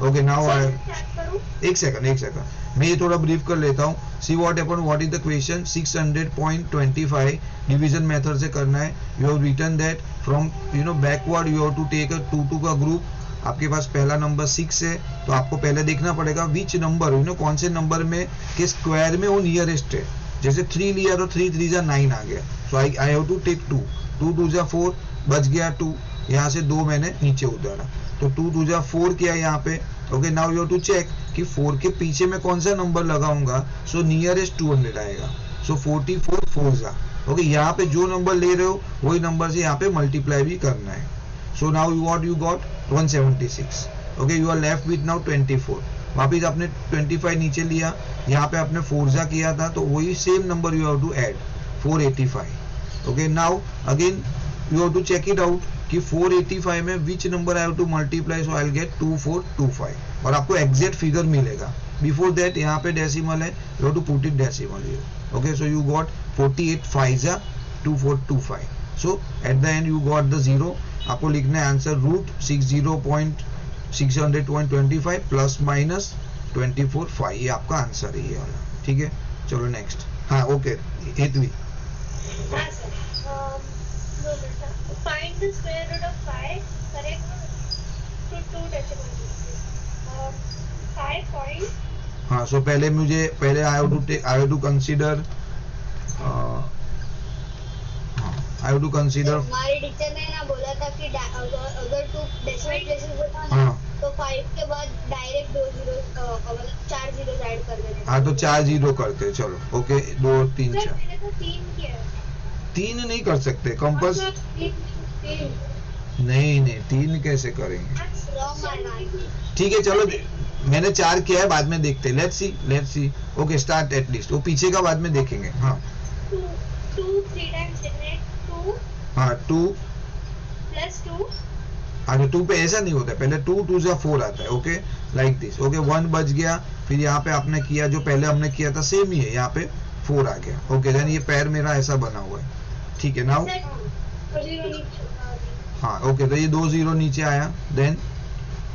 Okay now I एक second मैं ये थोड़ा ब्रीफ कर लेता हूँ. See what happened, what is the question. 600.25 division method से करना है. You have written that from backward you have to take a 2 का ग्रुप. आपके पास पहला नंबर 6 है, तो आपको पहले देखना पड़ेगा विच नंबर कौन से नंबर में के स्क्वायर में वो नियरेस्ट है. जैसे 3 लिया तो 3 3 9 आ गया. So I have to take 2 2 2 4 बच गया 2. यहाँ से 2 मैंने नीचे उतारा तो 2 2 4 किया यहाँ पे. Okay now you have to check कि 4 के पीछे में कौन सा नंबर लगाऊंगा. सो नियरेस्ट 200 आएगा. सो 44 4 ओके यहाँ पे जो नंबर ले रहे हो वही नंबर से यहाँ पे मल्टीप्लाई भी करना है. So now you got 176. Okay you are left with now 24. वापिस आपने 25 नीचे लिया, यहाँ पे आपने 4 किया था तो वही same number you have to add 485. Okay now again you have to check it out कि 485 में which number I have to multiply. So I will get 2425 और आपको एग्जैक्ट फिगर मिलेगा. बिफोर दैट यहाँ पे डेसिमल है, you have to put it decimal here. Okay so you got 48 5 2425. So at the end you got the 0. आपको लिखना है answer √600.25 plus minus 24 5. ये आपका आंसर है ये वाला. ठीक है चलो नेक्स्ट. हाँ okay Hetvi. Find the square root of 5, correct? To 2 decimal places. 5 point. हाँ सो पहले आई हैव टू कंसीडर हमारे टीचर ने ना बोला था कि अगर 2 डेसिमल प्लेसेस होता ना तो 5 के बाद डायरेक्ट 2 जीरो मतलब 4 जीरो ऐड कर देते. हाँ तो 4 जीरो करते. चलो ओके 2 3 4. मैंने तो 3 किया. 3 नहीं कर सकते कंपल्स. नहीं 3 कैसे करेंगे. ठीक है चलो मैंने 4 किया है, बाद में देखते. Let's see. Okay start at least. वो पीछे का बाद में देखेंगे. हाँ 2 3 टाइम्स डिफरेंट 2. हाँ 2 प्लस 2. हाँ तो 2 पे ऐसा नहीं होता है, पहले 2 2 4 आता है. Okay like this. ओके 1 बच गया. फिर यहाँ पे आपने किया जो पहले हमने किया था सेम ही है, यहाँ पे 4 आ गया. ओके देन ये पैर मेरा ऐसा बना हुआ है. ठीक है नाउ हाँ ओके तो ये 2 0 नीचे आया. देन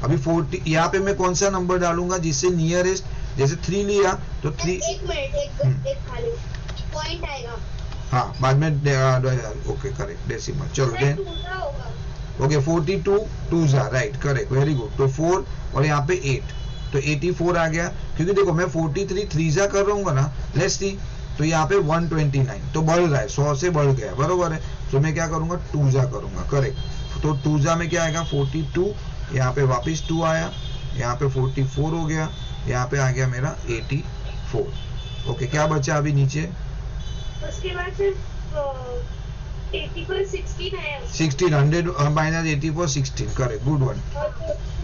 अभी 40 यहाँ पे मैं कौन सा नंबर डालूंगा जिससे नियरेस्ट. जैसे 3 लिया तो 3. एक मिनट एक खाली पॉइंट आएगा. हाँ बाद में ओके करेक्ट डेसिमल. चलो then okay 42 2 right correct very good. तो 4 और यहाँ पे 8 तो 84 आ गया. क्योंकि देखो मैं 43 3 कर रहा हूँ ना. लेट्स सी तो यहाँ पे 129 तो बढ़ रहा है 100 से बढ़ गया बरोबर है. तो मैं क्या करूंगा 2 करूंगा करेक्ट. तो 2 में क्या आएगा 42. यहाँ पे वापस 2 आया, यहाँ पे 44 हो गया, यहाँ पे आ गया मेरा 84. ओके क्या बचा अभी नीचे. उसके बाद फिर 84 16 आया. 1600 माइनस 84 16 करेक्ट गुड वन.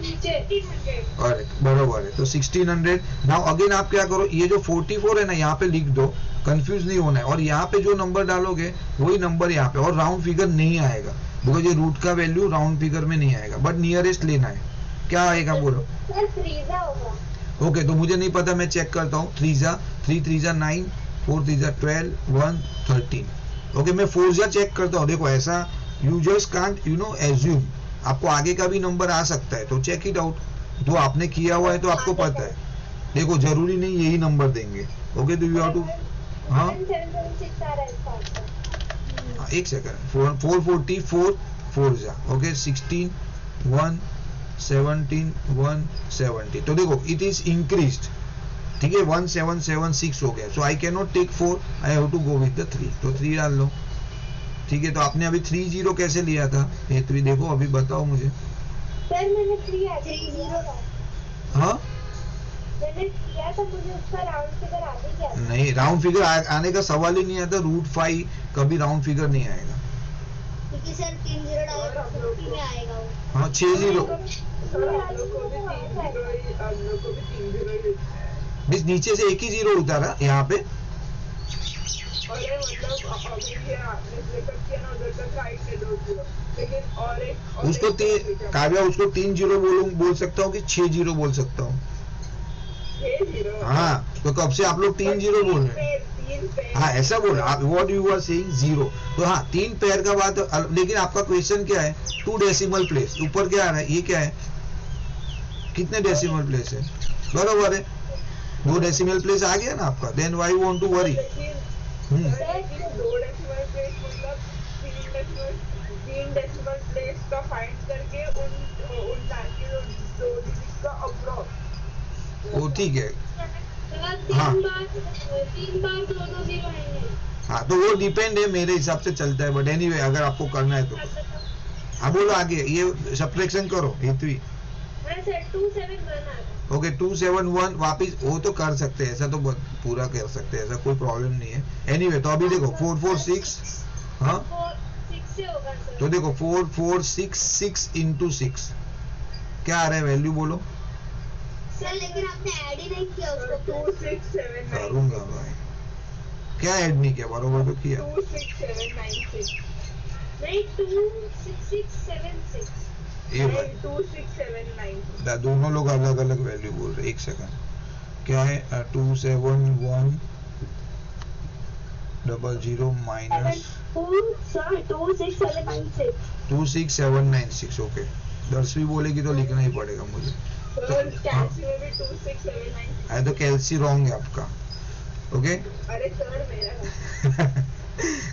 नीचे 1800 करेक्ट बरोबर है. तो 1600. नाउ अगेन आप क्या करो ये जो 44 है ना यहाँ पे लिख दो, कंफ्यूज नहीं होना है. और यहाँ पे जो नंबर डालोगे वही नंबर यहाँ पे. और राउंड फिगर नहीं आएगा बिकॉज ये रूट का वैल्यू राउंड फिगर में नहीं आएगा, बट नियरेस्ट लेना है. क्या आएगा बोलो. ओके तो मुझे नहीं पता, मैं चेक करता हूँ. 3 3 9 4 3 12 1 13. ओके मैं 4 चेक करता हूँ. देखो ऐसा यू जस्ट कांट एज्यूम. आपको आगे का भी नंबर आ सकता है तो चेक इट आउट. जो आपने किया हुआ है तो आपको पता है. देखो जरूरी नहीं यही नंबर देंगे. ओके तो यू हैव टू. हाँ एक सेकंड 444 4 ओके 16 1 17 170. तो देखो इट इज इंक्रीज्ड. ठीक है 1776 हो गया. So I can not take 4, I have to go with the 3. तो 3 डाल लो. ठीक है तो आपने अभी 30 कैसे लिया था ये तो देखो अभी बताओ मुझे. सर मैंने 30 हाँ मैंने किया था, मुझे उसका राउंड फिगर आ गया. नहीं राउंड फिगर आने का सवाल ही नहीं आता. √5 कभी राउंड फिगर नहीं आएगा क्योंकि सर 3 0 डालेगा 50 में आएगा वो. हाँ 6 0 बीच नीचे से एक ही 0 उतारा यहाँ पे. उसको काव्या उसको 3 0 बोल सकता हूँ कि 6 0 बोल सकता हूँ. हाँ तो कब से आप लोग 3 0 बोल रहे हैं. हाँ ऐसा बोल व्हाट यू आर सेइंग 0. तो हाँ 3 पैर का बात. लेकिन आपका क्वेश्चन क्या है 2 डेसिमल प्लेस. ऊपर क्या आ रहा है ये क्या है कितने डेसिमल प्लेस है, बरोबर है, 2 डेसिमल प्लेस आ गया ना आपका, then why want to worry. 2 decimal place मतलब 3 डेसिमल प्लेस का फाइंड करके उन बाकी 2 डिजिट का अप्रॉक्स। वो ठीक है, हाँ 3 बार 2 0 आएंगे। हाँ तो वो डिपेंड है, मेरे हिसाब से चलता है, बट एनीवे अगर आपको करना है तो हाँ बोलो आगे, ये सब्ट्रैक्शन करो हेतवी। ओके 271 वापिस वो तो कर सकते हैं, ऐसा तो पूरा कर सकते हैं, ऐसा कोई प्रॉब्लम नहीं है। एनीवे तो अभी देखो 446, हाँ तो देखो 4466 इंटू 6 क्या आ रहा है वैल्यू बोलो सर, लेकिन आपने ऐड ही नहीं किया उसको। 26796 करूंगा भाई, क्या ऐड नहीं किया, बरोबर तो किया। 26796 नहीं 26676 ये भाई 26796 दोनों लोग अलग अलग वैल्यू बोल रहे, एक सेकंड क्या है 27100 माइनस 26796। ओके 10वीं बोलेगी तो लिखना ही पड़ेगा मुझे, तो कैल्सी रॉन्ग है आपका। ओके अरे सर मेरा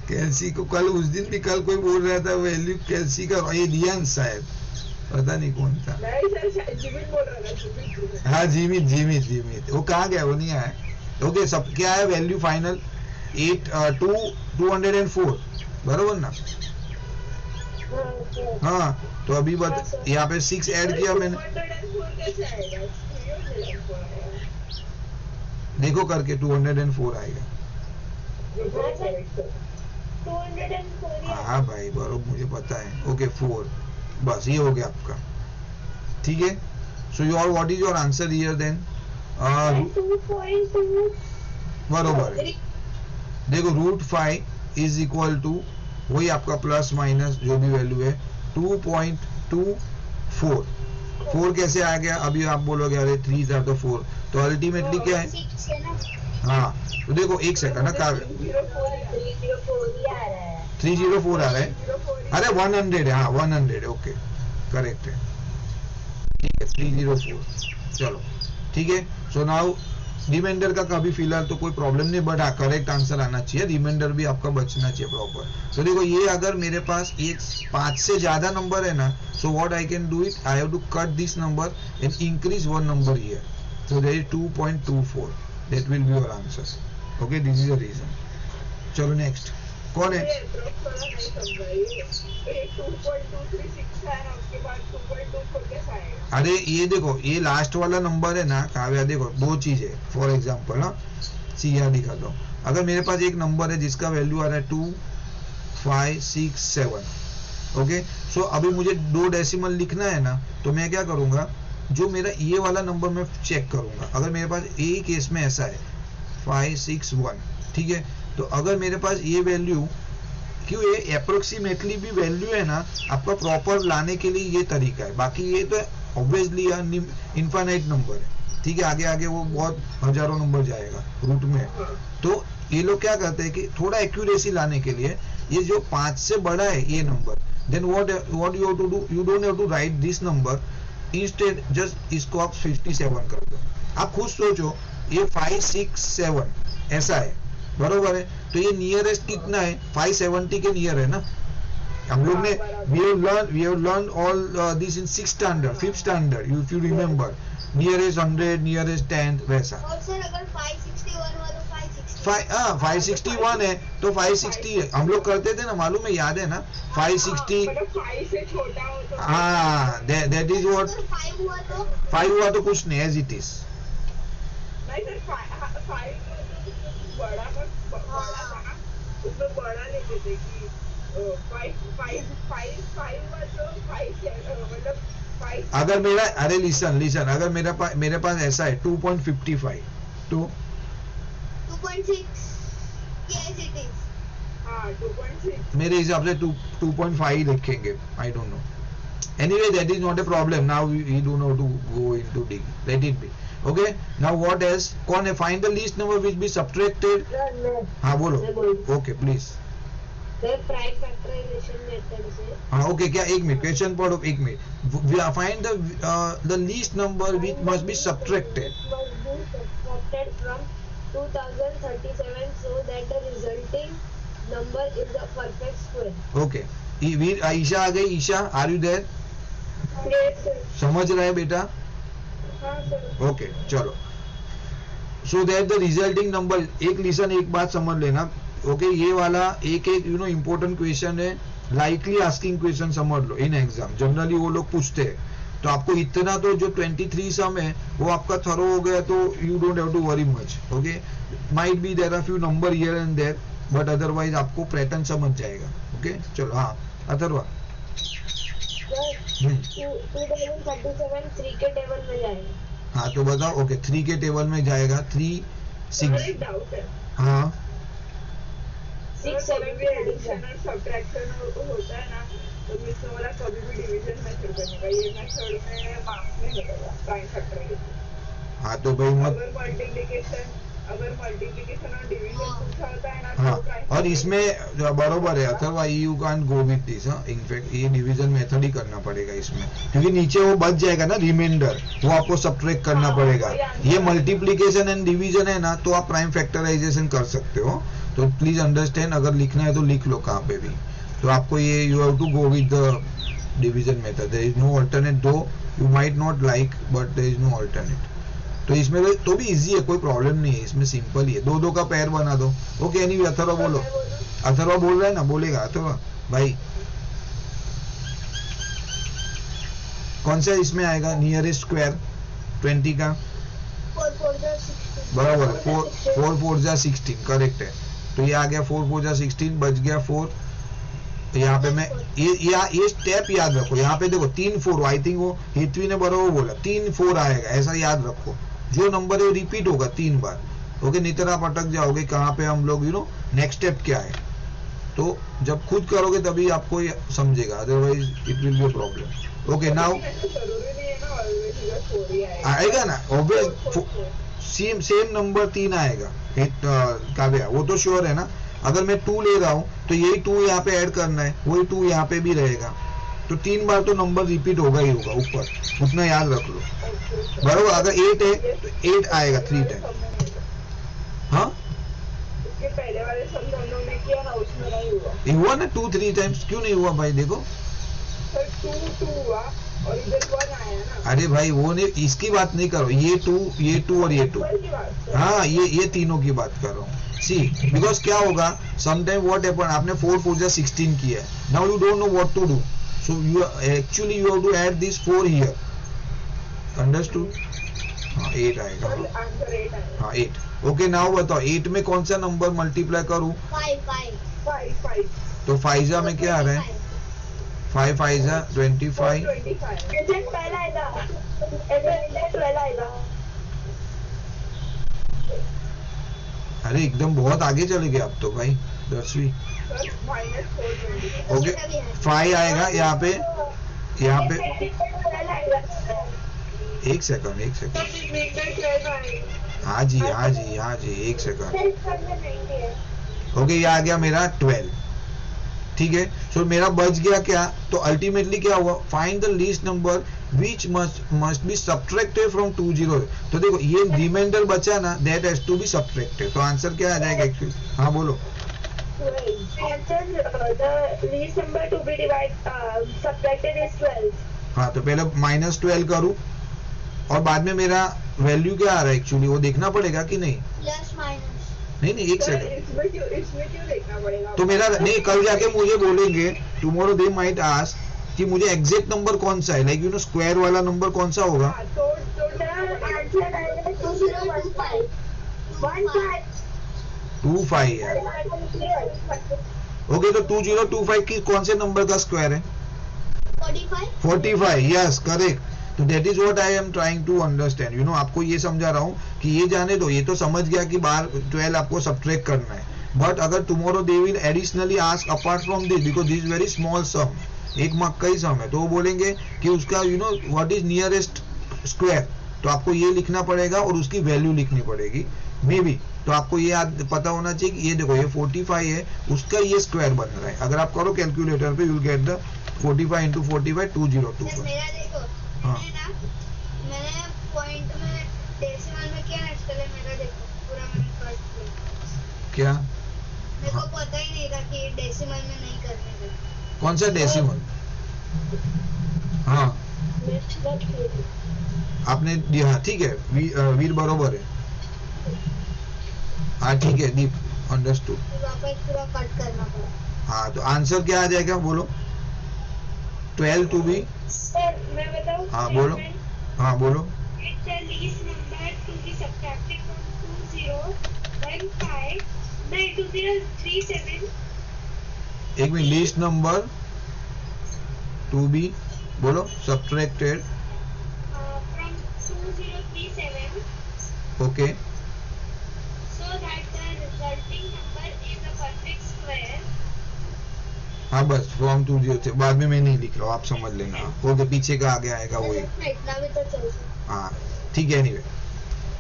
कैल्सी को कल उस दिन भी कल कोई बोल रहा था वैल्यू कैल्सी का, ये रियान शायद पता नहीं कौन था। नहीं सर जीमित बोल रहा था, जीमित। हाँ जीमित वो कहाँ गया, वो नहीं आया। ओके सब क्या है वैल्यू फाइनल 204 बरोबर ना। हाँ तो अभी यहाँ पे 6 ऐड किया मैंने, 204 कैसे आएगा? देखो करके 204 आएगा। 204। हाँ भाई बरोबर मुझे पता है। ओके 4 बस ये हो गया आपका, ठीक है। So your what is your answer here then? 2.2 बरोबर है। देखो √5 इज इक्वल टू वही आपका प्लस माइनस जो भी वैल्यू है 2.24। 4 कैसे आ गया, अभी आप बोलोगे अरे 3 था तो 4, तो अल्टीमेटली क्या है। हाँ तो देखो एक सेकंड ना, 304 आ रहा है, अरे 100 है, हाँ 100 है, ओके करेक्ट है, ठीक है 304। चलो ठीक है। सो नाउ रिमाइंडर का कभी फिलहाल तो कोई प्रॉब्लम नहीं, बट हाँ करेक्ट आंसर आना चाहिए, रिमाइंडर भी आपका बचना चाहिए प्रॉपर। तो देखो ये अगर मेरे पास एक 5 से ज्यादा नंबर है ना, so what I can do it, I have to cut this number and increase 1 number here, so that is 2.24, that will be your answer. Okay this is the reason. चलो नेक्स्ट कौन है? अरे ये देखो ये last वाला number है ना काव्या, देखो 2 चीज है। फॉर एग्जाम्पल ना सी यहाँ दिखाता हूँ, अगर मेरे पास एक नंबर है जिसका वैल्यू आ रहा है 2567, ओके सो अभी मुझे 2 डेसिमल लिखना है ना, तो मैं क्या करूंगा, जो मेरा ये वाला नंबर मैं चेक करूंगा। अगर मेरे पास एक केस में ऐसा है 561, ठीक है, तो अगर मेरे पास ये वैल्यू, क्यों ये अप्रोक्सीमेटली भी वैल्यू है ना, आपका प्रॉपर लाने के लिए ये तरीका है, बाकी ये तो ऑब्वियसली इनफाइनाइट नंबर है, ठीक है, आगे आगे वो बहुत हजारों नंबर जाएगा रूट में। तो ये लोग क्या करते हैं कि थोड़ा एक्यूरेसी लाने के लिए ये जो 5 से बड़ा है ये number, then what you have to do, you don't have to write this number, instead just इसको आप 57 कर दो। आप खुद सोचो ये 567 ऐसा है, बरोबर है, तो ये नियरेस्ट कितना है, 570 के नियर है ना। हम लोग ने we have learned all this in 6th standard 5th standard, if you remember, nearest 100 nearest 10 वैसा। और सर अगर 561 हुआ तो 561 है तो 560 है, हम लोग करते थे ना, मालूम है, याद है ना 560। हाँ that is what 5 हुआ तो 5 हुआ तो कुछ नहीं, as it is। बड़ा लेते थे कि 5 अगर मेरा, अरे लिसन अगर मेरे पास ऐसा है 2.55 तो 2.6 yes it is। हाँ 2.6 मेरे हिसाब से 2.5 लिखेंगे, I don't know. Anyway that is not a problem, now we do not to go into dig, let it be. Okay now what else, कौन है, find the least number which be subtracted. हाँ बोलो, okay please. Prime factorization method से। हाँ okay, क्या एक minute question पढ़ो, एक minute. Find the least number which must be subtracted from 2037 so that the resulting number is a perfect square. Okay, Isha आ गई। Isha, are you there? Yes sir. समझ रहे हैं बेटा? हाँ सर। ओके चलो। So that the resulting number, एक listen एक बात समझ लेना। ओके ये वाला एक एक इम्पोर्टेंट क्वेश्चन है, लाइकली आस्किंग क्वेश्चन समझ लो इन एग्जाम, जनरली वो लोग पूछते हैं। तो आपको इतना तो जो 23 सम है वो आपका थरो हो गया, तो you don't have to worry much. Okay, might be there are few number here and there, but otherwise आपको पैटर्न समझ जाएगा। ओके चलो, हाँ अथर्वा। 2037 3 के टेबल में जाएगा। हाँ तो बताओ। ओके 3 के टेबल में जाएगा। 3 6। एक डाउट है, हाँ 6 7 भी एडिशन और सब्ट्रैक्शन होता है ना, तो इसमें वाला कभी भी डिवीजन मेथड करने का, ये मेथड में मार्क्स नहीं मिलेगा प्राइम फैक्टराइजेशन। हाँ तो भाई मत। अगर मल्टीप्लिकेशन और डिवीजन पूछा होता है ना, हाँ तो प्राइम और इसमें बरोबर है Atharva, you can go with this. In fact ये डिवीजन मेथड ही करना पड़ेगा इसमें, क्योंकि नीचे वो बच जाएगा ना रिमाइंडर, वो आपको सब्ट्रैक्ट करना पड़ेगा। ये मल्टीप्लिकेशन एंड डिवीजन है ना, तो आप प्राइम फैक्टराइजेशन कर सकते हो। तो प्लीज अंडरस्टैंड, अगर लिखना है तो लिख लो कहाँ पे भी। तो आपको ये you have to go with the division method, there is no alternate, though you might not like but there is no alternate. तो इसमें तो भी इजी है, कोई प्रॉब्लम नहीं है, इसमें सिंपल ही है। दो का पैर बना दो। ओके एनीवे अथर्वा बोलो। अथर्वा बोल रहा है ना, बोलेगा अथर्वा भाई। कौन सा इसमें आएगा नियरेस्ट स्क्वायर 20 का? 4 4 16 बराबर, 4 4 जा 16 करेक्ट है। तो ये आ गया 4 4 जा 16, बच गया 4। तो यहाँ पे मैं ये स्टेप याद रखो। यहाँ पे देखो 3 4, आई थिंक वो हितवी ने बराबर बोला 3 4 आएगा, ऐसा याद रखो। जो नंबर है रिपीट होगा 3 बार। ओके, नहीं तो आप अटक जाओगे कहाँ पे हम लोग, नेक्स्ट स्टेप क्या है। तो जब खुद करोगे तभी आपको ये समझेगा, otherwise it will be a problem. Okay now जरूरी नहीं है ना ऑलवेज इधर 4 ही आएगा। आएगा ना ऑब्वियस, सेम नंबर 3 आएगा काव्या, वो तो श्योर है ना। अगर मैं 2 ले रहा हूँ तो यही 2 यहाँ पे ऐड करना है, वही 2 यहाँ पे भी रहेगा। तो 3 बार तो नंबर रिपीट होगा ही होगा ऊपर, उतना याद रख लो। बराबर, अगर 8 है तो 8 आएगा 3 टाइम। हाँ इसके पहले वाले सब दोनों में किया ना, उसमें नहीं हुआ। ये हुआ ना 2 3 टाइम्स, क्यों नहीं हुआ भाई? देखो सर 2 हुआ और इधर 1 आया ना। अरे भाई वो नहीं, इसकी बात नहीं करो। ये 2 और ये 2, की बात कर। हाँ ये तीनों की बात कर रहा हूँ। सी बिकॉज क्या होगा, समटाइम व्हाट हैपन, आपने 4 4 जा 16 किया है, now you don't know what to do, so you actually you have to add this 4 here. Understood? हाँ 8 आएगा। आंसर 8 आएगा। हाँ 8। ओके नाउ बताओ 8 में कौन सा नंबर मल्टीप्लाई करूँ? 5 तो 5 जा में क्या आ रहा है? 5 5 जा 25। ऐसे पहला आएगा, ऐसे 12 आएगा। अरे एकदम बहुत आगे चले गए आप तो भाई 10वीं। ओके 5 आएगा यहाँ पे एक सेकंड। हाँ जी एक सेकंड। ओके ये आ गया मेरा 12, ठीक है। सो मेरा बच गया क्या? तो अल्टीमेटली क्या हुआ, find the least number which must be subtracted from 20। तो देखो ये रिमाइंडर बचा ना, that has to be subtracted. तो आंसर क्या आ जाएगा एक्चुअली? हाँ बोलो। हाँ तो पहले -12 करूँ और बाद में मेरा वैल्यू क्या आ रहा है एक्चुअली, वो देखना पड़ेगा कि नहीं? प्लस माइनस नहीं एक सेकंड। इसमें क्यों देखना पड़ेगा? तो मेरा नहीं, कल जाके मुझे बोलेंगे, टुमारो दे माइट आस्क कि मुझे एग्जैक्ट नंबर कौन सा है, लाइक स्क्वायर वाला नंबर कौन सा होगा? तो आंसर आएगा 25 है। ओके तो 2025 की कौन से नंबर का स्क्वायर है? 45। Yes correct. तो that is what I am trying to understand. आपको ये समझा रहा हूँ कि ये जाने दो, ये तो समझ गया कि बाहर 12 आपको सब्ट्रैक्ट करना है। बट अगर tomorrow they will additionally ask apart from this, because this very small sum, 1 mark का ही सम है, तो वो बोलेंगे कि उसका व्हाट इज नियरेस्ट स्क्वायर, तो आपको ये लिखना पड़ेगा और उसकी वैल्यू लिखनी पड़ेगी मे बी। तो आपको ये याद पता होना चाहिए कि ये देखो ये 45 है, उसका ये स्क्वायर बन रहा है। अगर आप करो कैलकुलेटर पे, you will get the 45 into 45 2025। मेरा देखो, हाँ मैंने पॉइंट में डेसिमल में क्या आजकल है मेरा, देखो पूरा मैंने कट किया। क्या? मेरे को पता ही नहीं था कि डेसिमल में नहीं करने थे। कौन सा डेसिमल? हाँ आपने दिया, ठीक है वीर बरोबर है। हाँ ठीक है दीप, अंडरस्टूड। वापस पूरा कट करना पड़ा। हाँ तो आंसर क्या आ जाएगा बोलो? 12 to be। सर मैं बताऊं? हाँ बोलो, हाँ बोलो। It's the least number to be subtracted from 2015 by 2037। एक मिनट, लीस्ट नंबर टू बी बोलो subtracted from 2037 okay. so that the resulting number is a perfect square। हाँ बस फ्रॉम 20 से बाद में मैं नहीं लिख रहा हूँ, आप समझ लेना। ओके पीछे का आगे आएगा वही। इतना भी तो चलता। हाँ ठीक है। Anyway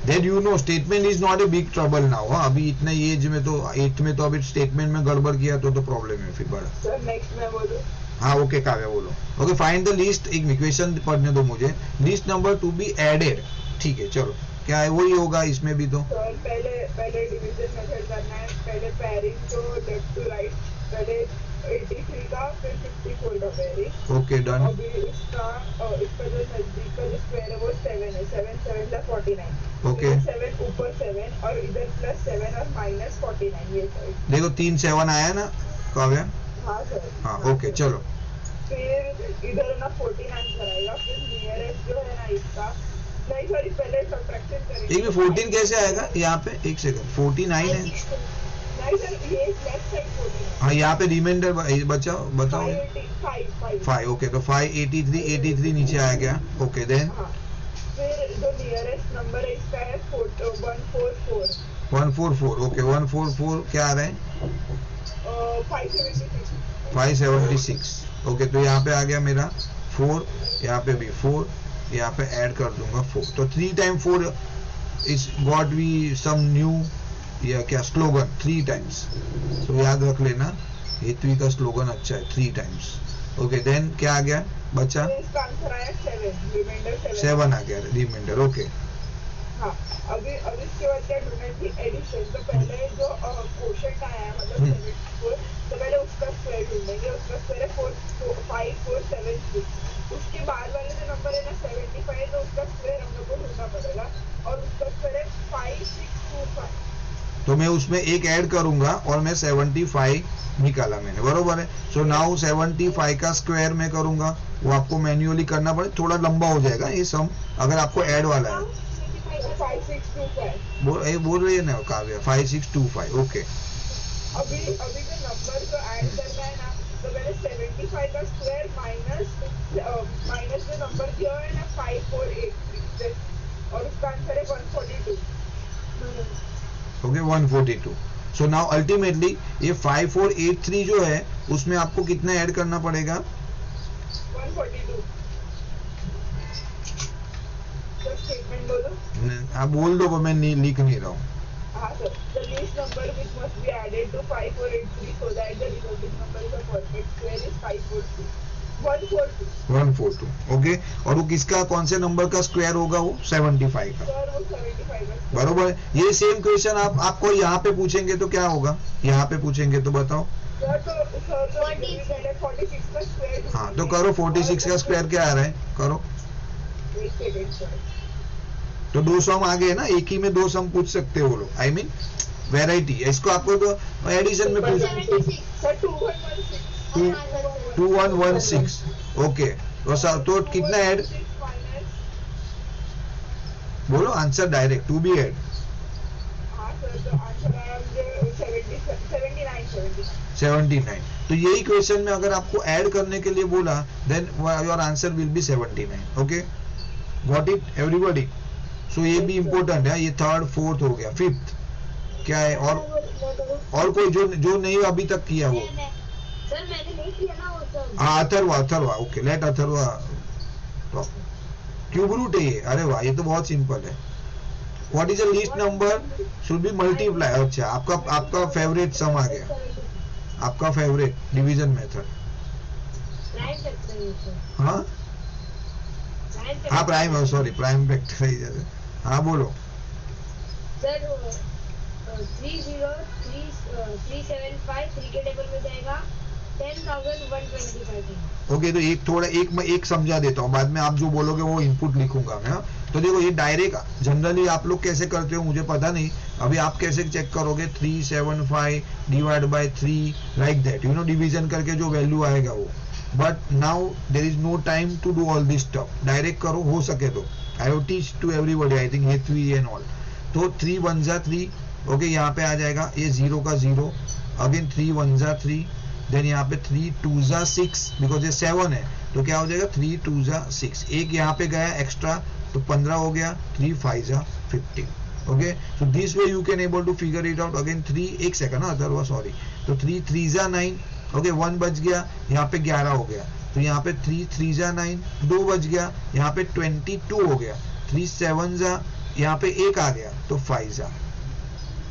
then you know statement is not a big trouble now. हाँ अभी इतना एज में तो 8th में तो अभी स्टेटमेंट में गड़बड़ किया तो प्रॉब्लम है फिर बड़ा। सर नेक्स्ट मैं बोलूं? हाँ ओके काव्या बोलो। ओके फाइंड द लिस्ट, एक इक्वेशन पढ़ने दो मुझे। List number to be added, ठीक है चलो क्या है वही होगा इसमें भी तो। सर पहले डिवीजन मेथड करना है, पहले पेयरिंग तो लेफ्ट टू राइट, पहले 83 का फिर 54 का पेयरिंग। Okay done. अभी इसका जो नजदीक का जो स्क्वायर है वो 7 है, 7 7 + 49। ओके 7 ऊपर 7 और इधर +7 और -49 ये साइड। देखो 3 7 आया ना काव्या? हाँ सर। हाँ ओके चलो। फिर इधर ना 14 आंसर आएगा, फिर नियरेस्ट जो है ना इसका, नहीं सॉरी पहले सब्ट्रैक्शन करेंगे। एक में 14 कैसे आएगा यहाँ पे? एक सेकंड 49 है। नहीं सर ये लेफ्ट साइड 14 है। हाँ यहाँ पे रिमाइंडर बचाओ बताओ। 5 ओके तो 583 नीचे आ गया। ओके देन हाँ फिर जो नियरेस्ट नंबर है इसका है 144। 144 ओके 144 क्या आ रहा है? 576। 576 ओके तो यहाँ पे आ गया मेरा 4, यहाँ पे भी 4, यहाँ पे ऐड कर दूंगा 4। तो 3 times 4 is got we some new या क्या स्लोगन 3 times। तो याद रख लेना ये 3 का स्लोगन अच्छा है 3 times। ओके देन क्या आ गया बच्चा? इसका आंसर आया 7, रिमाइंडर 7 आ गया रिमाइंडर। ओके हाँ अभी इसके बाद क्या ढूंढना है? एडिशन। तो पहले जो क्वोशंट आया है मतलब 74, तो पहले उसका स्क्वायर ढूंढेंगे। उसका स्क्वायर है 5476। उसके बाद वाले जो नंबर है ना 75, तो उसका स्क्वायर हम लोग को ढूंढना पड़ेगा और उसका स्क्वायर है 5625। तो मैं उसमें एक ऐड करूंगा और मैं 75 निकाला मैंने, बरोबर है। सो नाउ 75 का स्क्वायर मैं करूंगा, वो आपको मैन्युअली करना पड़े, थोड़ा लंबा हो जाएगा ये सम अगर आपको ऐड वाला है। 5625 बोल रही है ना काव्या 5625 ओके। अभी जो नंबर को ऐड करना है ना, तो पहले 75 का स्क्वायर माइनस जो नंबर दिया है ना 5483 और उसका आंसर है 142। ओके 142। सो नाउ अल्टीमेटली ये 5483 जो है उसमें आपको कितना ऐड करना पड़ेगा? 142। तो स्टेटमेंट बोलो। आप बोल दो मैं नहीं लिख नहीं रहा हूँ। हाँ sir, the least number which must be added to 5483 so that the resulting number is a perfect square is 542 142। Okay और वो किसका कौन से नंबर का स्क्वायर होगा? वो 75 का। सर वो 75 का। बरोबर है। ये सेम क्वेश्चन आपको यहाँ पे पूछेंगे तो क्या होगा? यहाँ पे पूछेंगे तो बताओ। सर तो 46 का स्क्वायर। हाँ तो करो 46 का स्क्वायर क्या आ रहा है करो। एक सेकंड सर। तो 2 सम आ गए ना, एक ही में 2 सम पूछ सकते हो लोग। आई मीन वेराइटी इसको आपको तो एडिशन में पूछ। 2116 ओके तो कितना ऐड बोलो answer direct to be add. हाँ सर तो आंसर आया मुझे 79। तो यही क्वेश्चन में अगर आपको ऐड करने के लिए बोला then your answer will be 79। Okay got it everybody? So ये भी इम्पोर्टेंट है। ये 3rd 4th हो गया, 5th क्या है? और कोई जो नहीं अभी तक किया वो? सर मैंने नहीं किया ना वो सब। हाँ Atharva okay let Atharva talk. Cube root है ये। अरे वाह, ये तो बहुत सिंपल है। What is the least number should be multiply. अच्छा, आपका फेवरेट सम आ गया, आपका फेवरेट डिवीजन मेथड। हाँ हाँ, प्राइम, सॉरी प्राइम फैक्टर। हाँ बोलो सर। 30375 3 के टेबल में जाएगा 10,125। ओके, तो एक समझा देता हूँ, बाद में आप जो बोलोगे वो इनपुट लिखूंगा मैं। तो देखो ये डायरेक्ट जनरली आप लोग कैसे करते हो मुझे पता नहीं, अभी आप कैसे चेक करोगे 375 divide by 3 like that, you know, division करके जो वैल्यू आएगा वो। But now there is no time to do all this stuff, direct करो हो सके तो। I will teach to everybody, I think Hetvi and all. तो 3 1 जा 3, ओके, यहाँ पे आ जाएगा ये 0 का 0, अगेन 3 1 जा 3, देन यहाँ पे 3 2 जा 6, बिकॉज ये 7 है तो क्या हो जाएगा 3 2 जा 6, एक यहाँ पे गया एक्स्ट्रा तो 15 हो गया, 3 5 जा 15। Okay, so this way you can able to figure it out. Again 3, एक सेकंड ना अदरवा, सॉरी, तो 3 3 जा 9, ओके, 1 बच गया, यहाँ पे 11 हो गया, तो यहाँ पे 3 3 जा 9, 2 बच गया, यहाँ पे 22 हो गया, 3 7 जा, यहाँ पे 1 आ गया तो 5 जा।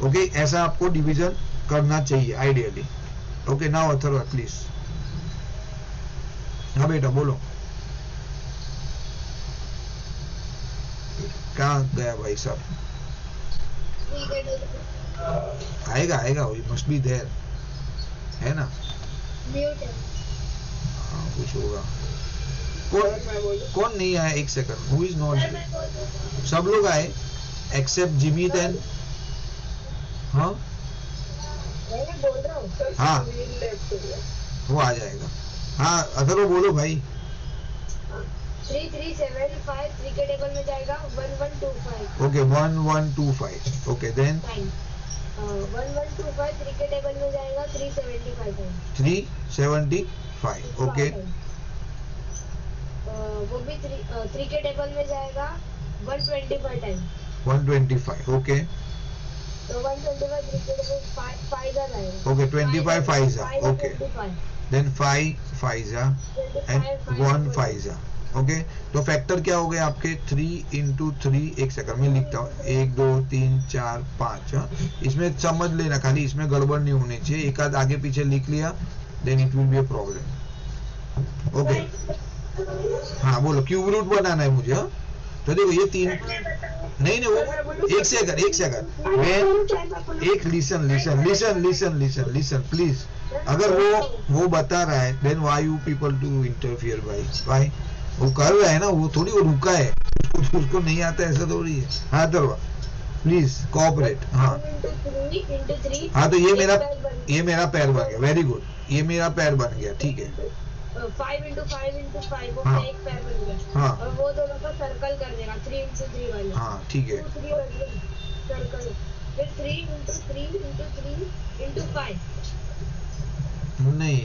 ओके, ऐसा आपको डिवीजन करना चाहिए ideally. Okay, now Atharva please. हाँ बेटा बोलो, कहाँ गया भाई साहब? आएगा आएगा, वी मस्ट बी देयर, है ना? हाँ, कुछ होगा। कौन नहीं आया? एक सेकंड, हु इज नॉट? सब लोग आए एक्सेप्ट जिमी देन। हाँ हाँ, वो आ जाएगा। हाँ अथर्व बोलो भाई। 3375 3 के टेबल में जाएगा 1125। ओके, 1125, ओके, देन 1125 3 के टेबल में जाएगा 375। 375, ओके, वो भी 3 के टेबल में जाएगा 125 टाइम। 125, ओके, तो 125 3 के टेबल 5 जा जाएगा। ओके, 25 5 जा, ओके, देन 5 5 जा एंड 1 5 जा। ओके, तो फैक्टर क्या हो गए आपके? 3 into 3, एक सेकंड में लिखता हूँ, 1 2 3 4 5। इसमें समझ लेना, खाली इसमें गड़बड़ नहीं होनी चाहिए, एक आध आगे पीछे लिख लिया then it will be a problem. Okay, हाँ बोलो, क्यूब रूट बनाना है मुझे। हाँ, तो देखो ये 3, नहीं वो एक सेकंड मैं एक लिसन प्लीज। अगर वो बता रहा है then why you people to interfere भाई? वो कर रहा है ना, वो थोड़ी वो रुका है, उसको नहीं आता ऐसा थोड़ी है। हाँ दरवा प्लीज कोऑपरेट। हाँ हाँ, तो ये मेरा पैर बन गया, वेरी गुड, ये मेरा पैर बन गया, ठीक है। 5 into 5 into 5 वो हाँ, एक पैर बन गया। हाँ, और वो दोनों को सर्कल कर देगा 3 into 3 वाले। हाँ ठीक है, 2 3 वाले सर्कल, फिर 3 into 3 into 3 into 5। नहीं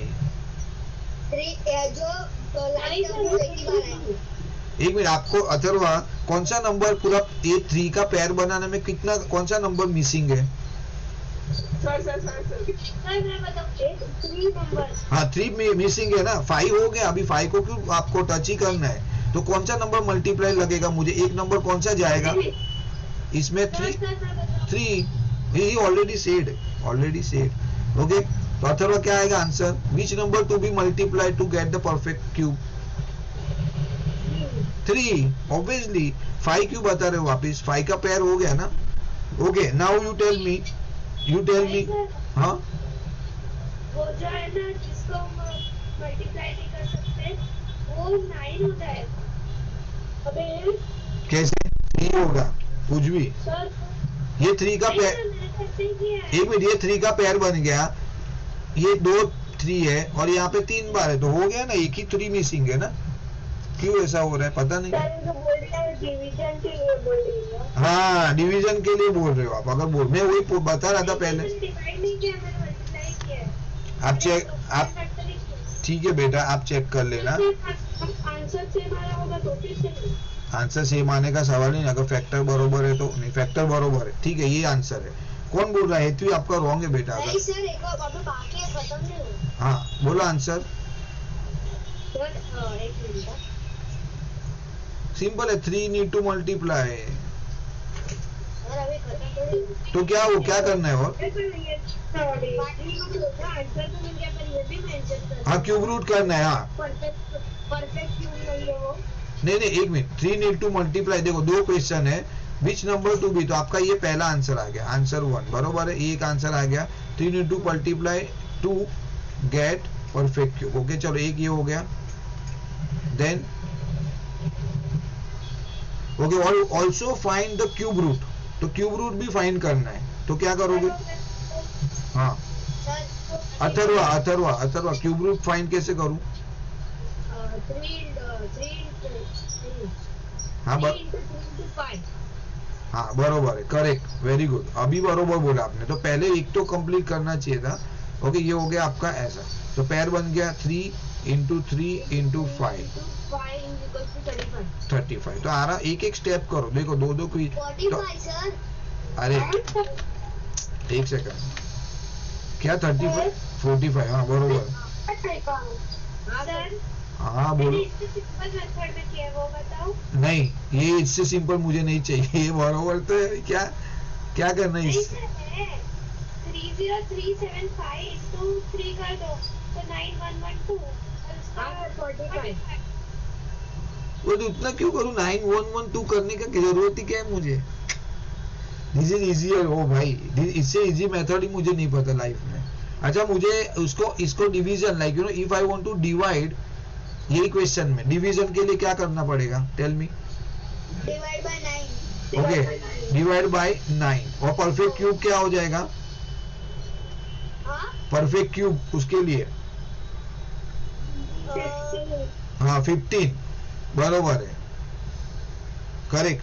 3 जो लाइन एक मिनट, आपको अथर्वा कौन सा नंबर पूरा ये 3 का पैर बनाने में कितना, कौन सा नंबर मिसिंग है? सर मैं बताऊं 3 नंबर। हाँ 3 मिसिंग है ना, 5 हो गया, अभी 5 को क्यों आपको टच ही करना है? तो कौन सा नंबर मल्टीप्लाई लगेगा मुझे? एक नंबर कौन सा जाएगा इसमें? 3 ही ऑलरेडी सेड। ओके, तो अथर्वा क्या आएगा answer? Which number to be multiply to get the perfect cube? 3 obviously. 5 क्यों बता रहे हो वापिस? 5 का पैर हो गया ना। Okay, now you tell me. हाँ, वो जो है ना जिसको हम मल्टीप्लाई नहीं कर सकते वो 9 हो जाएगा। अबे कैसे 3 होगा? कुछ भी, सर ये 3 का पैर, एक मिनट, ये 3 का पैर बन गया, ये 2 3 है और यहाँ पे 3 बार है, तो हो गया ना, एक ही 3 मिसिंग है ना। क्यों ऐसा हो रहा है पता नहीं। डिवीजन के लिए बोल रही हूँ। हाँ, डिवीजन के लिए बोल रहे हो आप। अगर बोल, मैं वही बता रहा था पहले। डिवाइड नहीं किया, मैंने मल्टीप्लाई किया है। आप ठीक है बेटा, आप चेक कर लेना। आंसर सेम आ रहा होगा तो फिर से आंसर सेम आने का सवाल नहीं, अगर फैक्टर बरोबर है तो नहीं, फैक्टर बरोबर है, ठीक है, ये आंसर है। कौन बोल रहा है? हेतवी आपका रॉन्ग है बेटा। नहीं सर, एक और अभी बाकी है, खत्म नहीं हुआ। हाँ बोलो आंसर। सर एक मिनट, सिंपल है, 3 नीड टू मल्टीप्लाई। तो क्या वो क्या करना है? और हाँ क्यूब रूट करना है। हाँ नहीं नहीं एक मिनट, 3 नीड टू मल्टीप्लाई। देखो दो क्वेश्चन है, विच नंबर टू बी, तो आपका ये पहला आंसर आ गया, आंसर 1 बरोबर है, एक आंसर आ गया। 3 need to multiply to get perfect cube. Okay चलो एक ये हो गया। Then okay also find the cube root, तो क्यूब रूट भी फाइंड करना है, तो क्या करोगे? हाँ Atharva Atharva Atharva cube root find कैसे करूं? हाँ हाँ बरोबर है, करेक्ट, वेरी गुड, अभी बरोबर बोला आपने। तो पहले एक तो कंप्लीट करना चाहिए था। ओके ये हो गया आपका ऐसा, तो पैर बन गया 3 × 3 × 5 35। तो आ रहा, एक एक स्टेप करो, देखो दो दो क्विज। तो अरे एक सेकंड, क्या 35 45? हाँ बरोबर। हाँ बोलो। नहीं ये इससे सिंपल मुझे नहीं चाहिए, ये बरोबर तो है। क्या क्या करना है इससे? 30375 to 3 कर दो तो 9112। वो तो उतना क्यों करूँ? 9112 करने का जरूरत ही क्या है मुझे? This is easier. ओ भाई इससे इजी मेथड ही मुझे नहीं पता लाइफ में। अच्छा मुझे उसको इसको division like you know if I want to divide, यही क्वेश्चन में डिवीजन के लिए क्या करना पड़ेगा? Tell me. Divide by 9। Okay divide by 9। और परफेक्ट क्यूब क्या हो जाएगा? परफेक्ट क्यूब उसके लिए हाँ 15 बरोबर है, करेक्ट।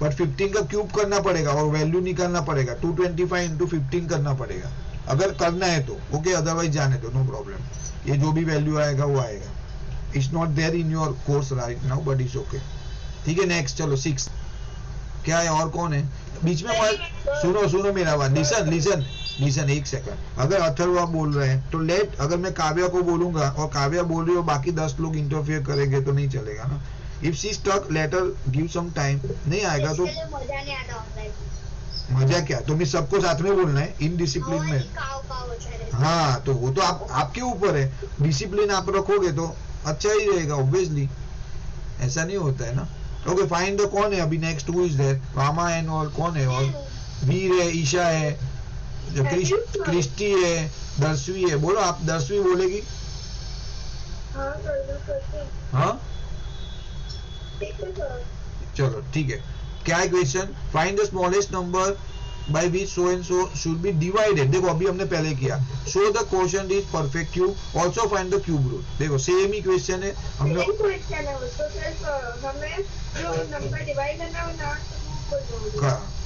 बट 15 का क्यूब करना पड़ेगा और वैल्यू निकालना पड़ेगा, 225 × 15 करना पड़ेगा अगर करना है तो। ओके अदरवाइज जाने दो, नो प्रॉब्लम। ये जो भी वैल्यू आएगा वो आएगा। It's not there in your course right now but it's okay. ठीक है नेक्स्ट चलो 6 क्या है? और कौन है बीच में? सुनो सुनो मेरा बात, लिसन लिसन लिसन एक सेकंड। अगर अथर्वा बोल रहे हैं तो लेट, अगर मैं काव्या को बोलूंगा और काव्या बोल रही हो बाकी 10 लोग इंटरफेयर करेंगे तो नहीं चलेगा ना। If she stuck let her give some time, नहीं आएगा तो मजा नहीं आता ऑनलाइन। मजा क्या? तुम्हें सबको साथ में बोलना है इन डिसिप्लिन में। हाँ तो वो तो आपके ऊपर है, डिसिप्लिन आप रखोगे तो अच्छा ही रहेगा ऑब्वियसली, ऐसा नहीं होता है ना। ओके फाइंड द कौन है अभी next? Who is there? Rama and all कौन है? और वीर है, ईशा है, क्रिस्टी है, दर्शवी है। बोलो आप, दर्शवी बोलेगी। हाँ चलो ठीक है। क्या है question? Find the smallest number by which so and so should be divided. देखो अभी हमने पहले किया, show the quotient is perfect cube, also find the cube root. देखो सेम ही क्वेश्चन है, हम लोग क्वेश्चन है उसको सिर्फ हमें जो नंबर डिवाइड करना है ना।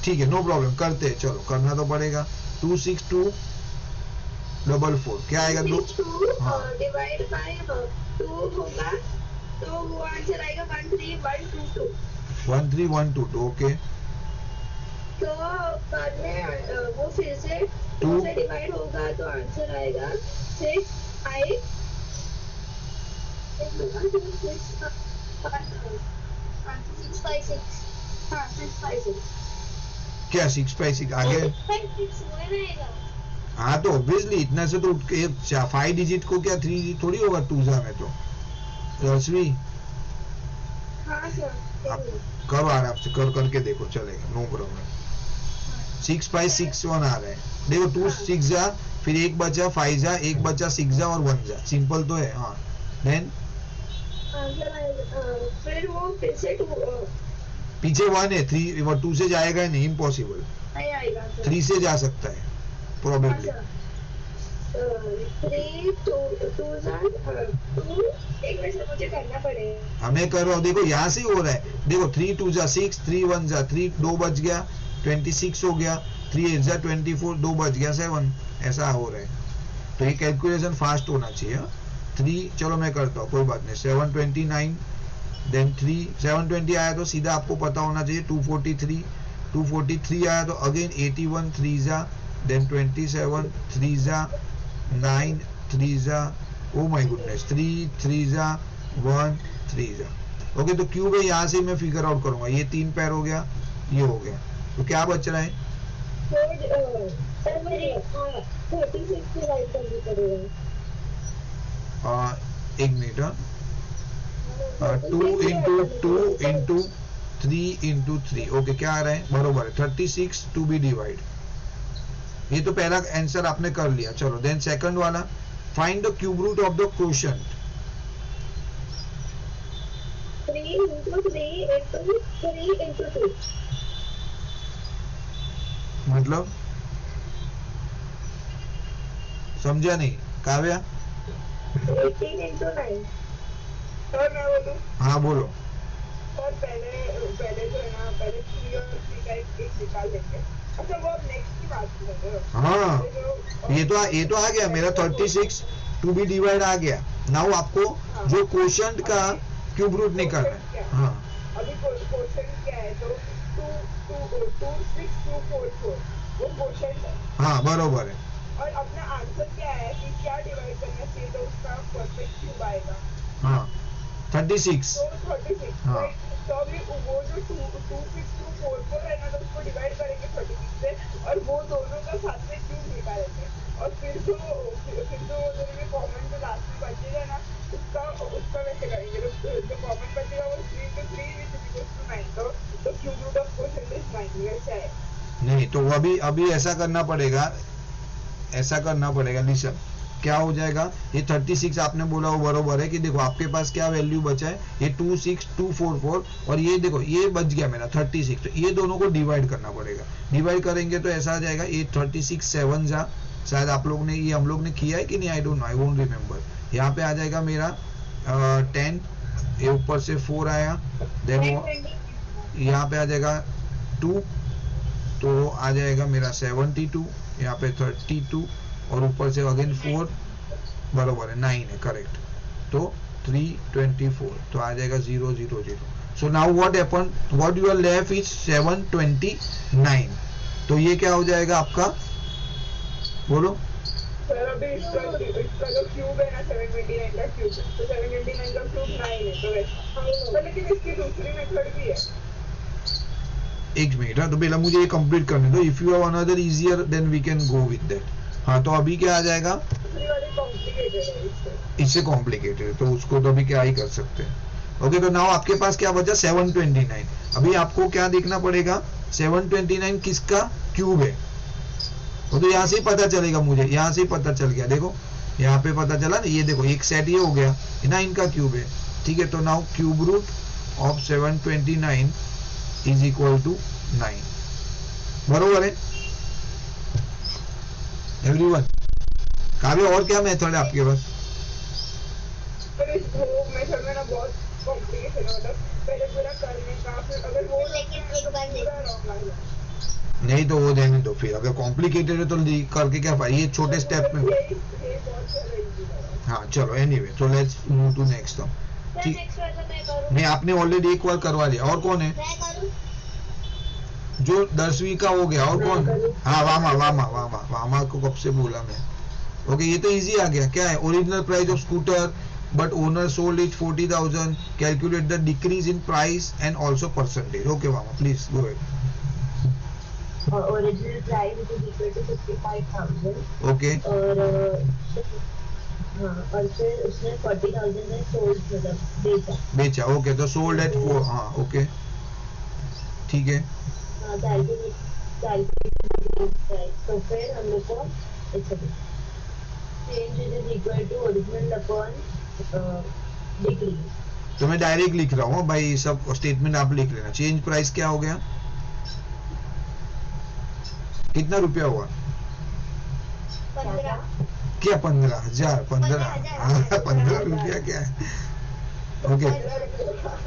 ठीक है नो प्रॉब्लम, करते हैं, चलो करना तो पड़ेगा। 262 44 क्या आएगा? 2 डिवाइड बाय 2 होगा तो वो आंसर आएगा 13122। 13122 ओके। तो बाद में वो फिर से 2 से डिवाइड होगा तो आंसर आएगा 656। हाँ 656। क्या 656 आगे? हाँ तो ऑब्वियसली इतना से तो 5 डिजिट को क्या 3 डिजिट थोड़ी होगा 2 में तो। दर्शवी हाँ सर करो आराम से, कर करके देखो चलेगा, नो प्रॉब्लम। 6561 आ रहा है, देखो 2 6 जा, फिर एक बचा 5 जा, एक बचा 6 जा और 1 जा, सिंपल तो है। हाँ देन फिर वो फिर से पीछे 1 है, 3 वो 2 से जाएगा नहीं, इम्पॉसिबल। नहीं आएगा 3 से जा सकता है प्रोबेबली। 3 2 एक वैसे मुझे करना पड़ेगा। हमें करो, देखो यहाँ से हो रहा है, देखो 3 2 जा 6, 3 1 जा 3, 2 बच गया 26 हो गया, 3 8 जा 24, 2 बच गया 7, ऐसा हो रहा है। तो ये कैलकुलेशन फास्ट होना चाहिए। 3 चलो मैं करता हूँ, कोई बात नहीं। 729 देन 3 720 आया तो सीधा आपको पता होना चाहिए 243 आया तो अगेन 81 3 जा, देन 27 3 जा, 9 3 जा, ओ माय गुडनेस 3 3 जा 1 3 जा। ओके, तो क्यूब है, यहाँ से मैं फिगर आउट करूंगा, ये 3 पैर हो गया, ये हो गया, तो क्या बच रहा है? 1 minute, 2 into 2 into 3 into 3, okay, क्या आ रहा है? बरोबर है 36 टू बी डिवाइड। ये तो पहला आंसर आपने कर लिया। चलो देन सेकंड वाला, find the cube root of the quotient. 3 into 3 into 3 into 2, मतलब समझा नहीं काव्या? 18 into 9। और मैं बोलूं? हाँ बोलो। और पहले जो है ना, पहले 3 और 3 का एक निकाल लेंगे। अच्छा वो नेक्स्ट की बात कर रहे हो? हाँ, ये तो आ गया मेरा 36 टू बी डिवाइड आ गया। नाउ आपको जो क्वोशंट का क्यूब रूट निकालना है। हाँ, अभी क्वोशंट क्या है? तो 26244 वो क्वोशंट है। हाँ बरोबर है। और अपना आंसर क्या है कि क्या डिवाइड करना चाहिए, तो उसका परफेक्ट क्यूब आएगा। हाँ 36। तो 36। हाँ। तो अभी वो जो 26244 है ना, तो उसको डिवाइड करेंगे 36 से, और वो दोनों का साथ में क्यूब निकालेंगे, और फिर जो दोनों में कॉमन जो लास्ट में बचेगा ना, उसका वैसे करेंगे। जो कॉमन बचेगा वो 3 into 3 which is equals to 9। तो cube root of quotient is 9, वैसा है। नहीं तो अभी ऐसा करना पड़ेगा, लिसन क्या हो जाएगा? ये 36 आपने बोला वो बरोबर है कि देखो आपके पास क्या वैल्यू बचा है, ये 26244, और ये देखो ये बच गया मेरा 36, तो ये दोनों को डिवाइड करना पड़ेगा। डिवाइड करेंगे तो ऐसा आ जाएगा, ये 36 7 जा, शायद आप लोग ने, ये हम लोग ने किया है कि नहीं, आई don't no, I won't remember. यहाँ पे आ जाएगा मेरा 10, ये ऊपर से 4 आया, देन यहाँ पे आ जाएगा 2, तो आ जाएगा मेरा 72, यहाँ पे 32, और ऊपर से अगेन 4, बरोबर है 9 है, करेक्ट। तो 324, तो आ जाएगा 0 0 0। So now what happen, what you are left is 729। तो ये क्या हो जाएगा आपका, बोलो? सर अभी इसका जो क्यूब है ना 729 का क्यूब, तो 729 का क्यूब 9 है, तो वैसा। तो लेकिन इसकी दूसरी मेथड भी है। एक मिनट, तो पहले मुझे ये कंप्लीट करने दो। If you have another easier then we can go with that. हाँ, तो अभी क्या आ जाएगा? इससे कॉम्प्लिकेटेड है, तो उसको तो अभी क्या ही कर सकते हैं। ओके, तो नाउ आपके पास क्या बचा? 729। अभी आपको क्या देखना पड़ेगा? 729 किसका क्यूब है? वो तो यहाँ से ही पता चलेगा मुझे, यहाँ से ही पता चल गया। देखो यहाँ पे पता चला ना, ये देखो एक सेट ये हो गया ना, इनका क्यूब है। ठीक है, तो now cube root of 729 is equal to 9, बरोबर है एवरीवन? काव्य और क्या मेथड है आपके पास? मेथड में ना बहुत कॉम्प्लिकेशन है, मतलब पहले पूरा करने का, फिर अगर वो लेकिन एक बार देखो, नहीं तो वो देने दो, फिर अगर कॉम्प्लिकेटेड है तो करके क्या फायदा, ये छोटे स्टेप में। हाँ चलो, एनीवे, तो लेट्स मूव टू नेक्स्ट। ठीक, नहीं आपने ऑलरेडी एक बार करवा लिया। और कौन है जो 10वीं का हो गया? और कौन? हाँ वामा को कब से बोला मैं। ओके, ये तो इजी आ गया। क्या है? Original price of scooter but owner sold is 40,000, calculate the decrease in price and also percentage. Okay Vama, please go ahead. Original price is equal to 55,000। Okay, और हाँ, और फिर उसने 40,000 में सोल्ड, मतलब बेचा। ओके, तो सोल्ड एट 4। हाँ ओके, ठीक है। तो फिर हम लोग को change is equal to original upon decrease. तो मैं डायरेक्ट लिख रहा हूँ भाई, सब स्टेटमेंट आप लिख लेना। चेंज प्राइस क्या हो गया? कितना रुपया हुआ? 15। क्या 15,000? 15 रुपया क्या है? ओके,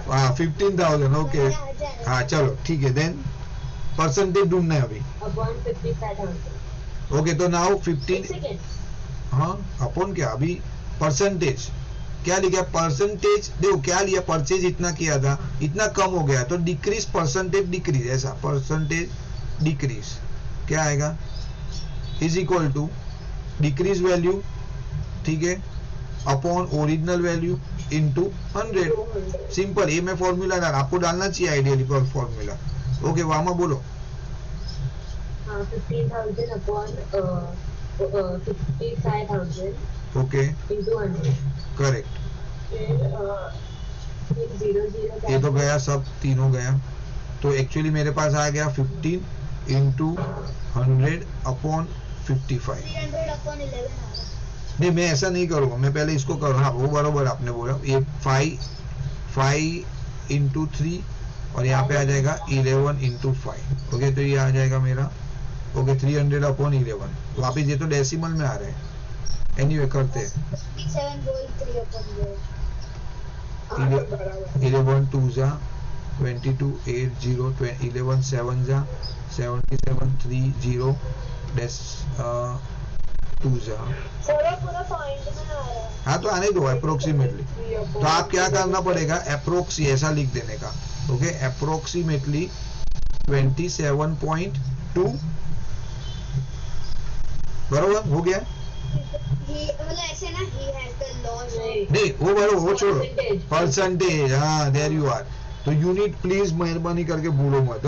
हाँ 15,000। ओके, हाँ चलो ठीक है। देन परसेंटेज ढूंढना है अभी। अपॉन 55,000। ओके, तो नाउ 15, हाँ अपॉन क्या? अभी परसेंटेज क्या लिखा? परसेंटेज देखो क्या लिया, परचेज इतना किया था, इतना कम हो गया, तो डिक्रीज, परसेंटेज डिक्रीज, ऐसा परसेंटेज डिक्रीज क्या आएगा? Is equal to decrease value, ठीक है, upon original value into 100। Simple, ये मैं फॉर्मूला डाल, आपको डालना चाहिए आइडियली फॉर्मूला। ओके वामा बोलो। 15,000 अपॉन 55,000 ओके इंटू 100। करेक्ट, फिर 0 ये तो गया, सब तीनों गया। तो एक्चुअली मेरे पास आ गया 15 इंटू 100 अपॉन 55। 300 अपॉन 11 आ रहा है। नहीं मैं ऐसा नहीं करूँगा, मैं पहले इसको करूँ। हाँ वो बरोबर आपने बोला। ये 5 इंटू 3 और यहाँ पे आ जाएगा 11 इंटू 5। ओके तो ये आ जाएगा मेरा ओके 300 अपॉन 11। वापिस ये तो डेसिमल में आ रहे हैं। एनीवे करते हैं 11 2 जा 22 8 0 11 7 जा 77 3 0 2 जा। पूरा पॉइंट में आ रहा है। हाँ तो आने दो अप्रोक्सीमेटली। तो आप क्या करना पड़ेगा, अप्रोक्सी ऐसा लिख देने का। ओके अप्रोक्सीमेटली 27.2 बरोबर हो गया। ऐसे ना he has the laws नहीं वो बरोबर, वो छोड़ो परसेंटेज। हाँ देयर यू आर। तो यूनिट प्लीज मेहरबानी करके भूलो मत।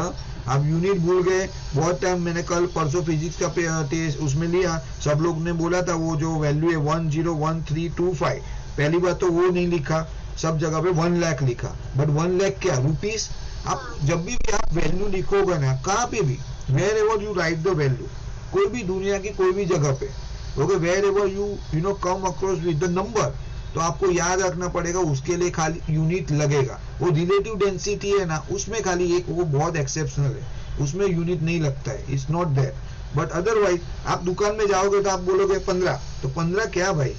आप यूनिट भूल गए बहुत टाइम। मैंने कल परसों फिजिक्स का टेस्ट उसमें लिया, सब लोग ने बोला था वो जो वैल्यू है 101325, पहली बात तो वो नहीं लिखा, सब जगह पे 1 लाख लिखा। बट 1 लाख क्या, रुपीस। आप जब भी आप वैल्यू लिखोगे ना कहाँ पे भी, wherever you write the value, कोई भी दुनिया की कोई भी जगह पे, okay wherever you know come across with the number, तो आपको याद रखना पड़ेगा उसके लिए खाली यूनिट लगेगा। वो रिलेटिव डेंसिटी है ना उसमें खाली एक वो बहुत एक्सेप्शनल है, उसमें यूनिट नहीं लगता है, it's not that. But otherwise आप दुकान में जाओगे तो आप बोलोगे 15, तो 15 क्या भाई,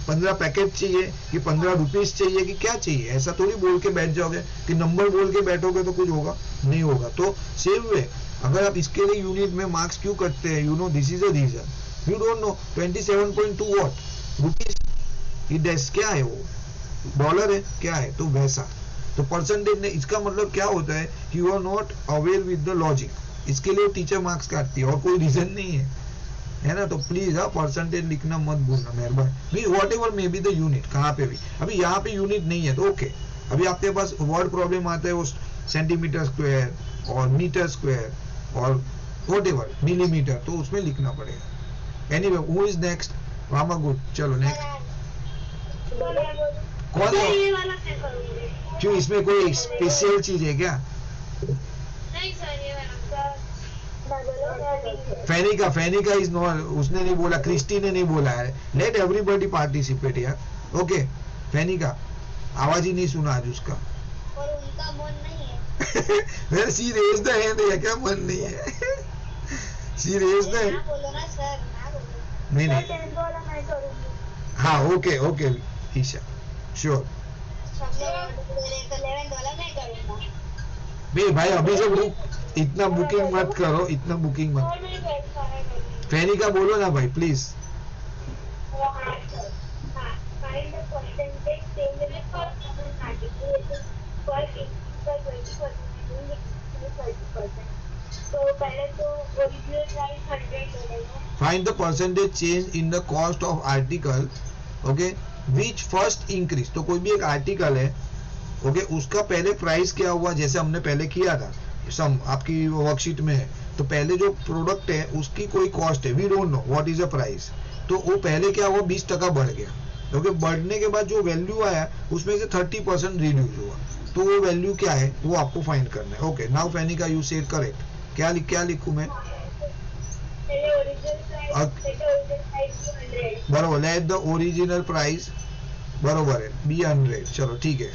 15 पैकेट चाहिए कि 15 रुपीस चाहिए कि क्या चाहिए, ऐसा थोड़ी बोल के बैठ जाओगे कि नंबर बोल के बैठोगे तो कुछ होगा नहीं होगा। तो सेम वे अगर आप इसके लिए यूनिट में मार्क्स क्यों करते हैं, you know this is a reason. You don't know 27.2 what rupees, क्या है वो, डॉलर है क्या है, तो वैसा। तो परसेंटेज ने इसका मतलब क्या होता है कि you are not aware with the logic, इसके लिए टीचर मार्क्स काटती है और कोई रीजन नहीं है ना। तो प्लीज परसेंटेज लिखना मत भूलना मेहरबानी। What ever may be the unit, कहाँ पे भी। अभी यहाँ पे यूनिट नहीं है तो ओके, अभी आपके पास वर्ड प्रॉब्लम आता है वो सेंटीमीटर स्क्वायर और मीटर स्क्वायर और वॉट एवर मिलीमीटर, तो उसमें लिखना पड़ेगा। Anyway who is next, Rama good, चलो नेक्स्ट। कौन ये वाला क्या करूंगी? क्यों, इसमें कोई स्पेशल चीज है क्या? नहीं सर ये वाला फैनी का इज नॉट, उसने नहीं बोला, क्रिस्टी ने नहीं बोला है। लेट एवरीबॉडी पार्टिसिपेट यार। ओके फैनी का आवाज ही नहीं सुना आज उसका। और उनका मन नहीं है। Well she raise the hand है क्या, मन नहीं है। She raise the hand. ना बोलो ना सर, ना बोलो। नहीं नहीं 10 वाला मैं करूंगी। हाँ ओके ओके ईशा श्योर। 11 वाला मैं करूंगा। भाई अभी से इतना बुकिंग मत करो, इतना बुकिंग मत। फैनी का बोलो ना भाई please. Find the percentage change in the cost of article, okay, which first increase। तो कोई भी एक आर्टिकल है ओके उसका पहले प्राइस क्या हुआ, जैसे हमने पहले किया था सम आपकी वर्कशीट में है। तो पहले जो प्रोडक्ट है उसकी कोई कॉस्ट है, we don't know what is a price, तो वो पहले क्या हुआ 20% बढ़ गया। ओके बढ़ने के बाद जो वैल्यू आया उसमें से 30% रिड्यूस हुआ, तो वो वैल्यू क्या है वो आपको फाइंड करना है। ओके नाउ फैनी का यू सेड करेक्ट। क्या लिखूं मैं, बरोबर, लेट द ओरिजिनल प्राइस बरोबर है बी 100। चलो ठीक है,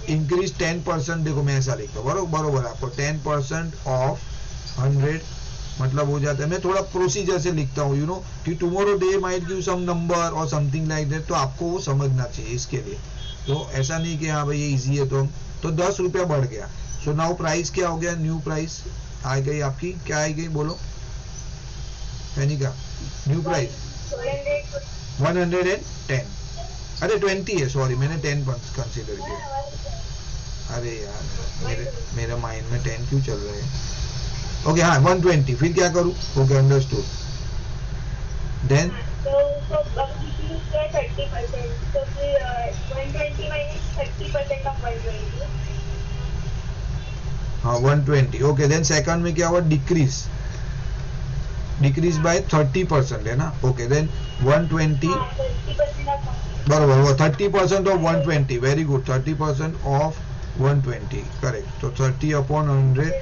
इंक्रीज 10%। देखो मैं ऐसा लिखता हूँ बरोबर आपको 10% ऑफ 100 मतलब हो जाता है। मैं थोड़ा प्रोसीजर से लिखता हूँ यू नो कि tomorrow they might give some number और समथिंग लाइक दैट, तो आपको वो समझना चाहिए इसके लिए। तो ऐसा नहीं कि हाँ भाई ये इजी है तो 10 रुपया बढ़ गया। सो नाउ प्राइस क्या हो गया, न्यू प्राइस आ गई आपकी, क्या आई गई बोलो फैनी का, न्यू प्राइस 110। अरे 20 है, सॉरी मैंने 10 कंसीडर किया। अरे यार मेरे माइंड में 10 क्यों चल रहे हैं। ओके हाँ 120, फिर क्या करूँ? Okay understood. देन तो 30%, तो फिर 120 माइनस 30% ऑफ 120। हाँ 120, ओके। देन सेकंड में क्या हुआ? डिक्रीज बाय 30% है ना? ओके देन 120 बराबर हुआ 30% of 120, very good, 30% of 120 correct. तो 30 अपॉन 100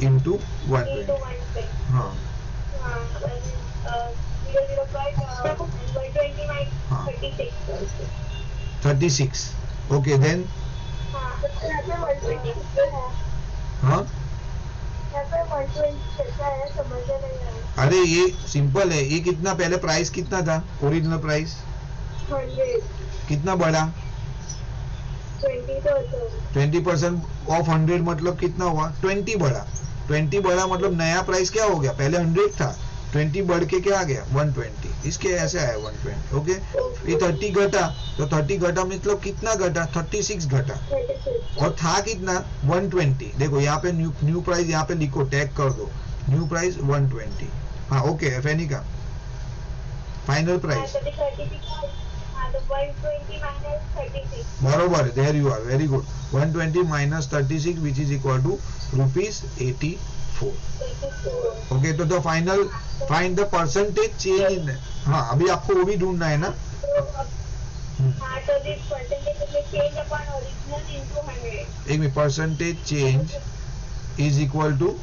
इंटू 120। हाँ 36, ओके देन हाँ अरे ये सिंपल है, ये कितना पहले प्राइस कितना था? ओरिजिनल प्राइस कितना बढ़ा? 20% ऑफ 100 मतलब कितना हुआ? 20 बढ़ा। 20 बढ़ा मतलब नया प्राइस क्या हो गया? पहले 100 था, 20 बढ़ के क्या आ गया? 120। इसके ऐसे आया 120, ओके। ये 30 घटा, तो 30 घटा मतलब कितना घटा? 36 घटा। और था कितना? 120। देखो यहाँ पे न्यू प्राइस यहाँ पे लिखो, टैग कर दो न्यू प्राइस 120। हाँ ओके एफएनई का फाइनल प्राइस बरोबर है, there you are, very good. 120 minus 36 which is equal to ₹84। Okay तो the final find the percentage change in. हाँ अभी आपको वो भी ढूंढना है ना। एक में percentage change is equal to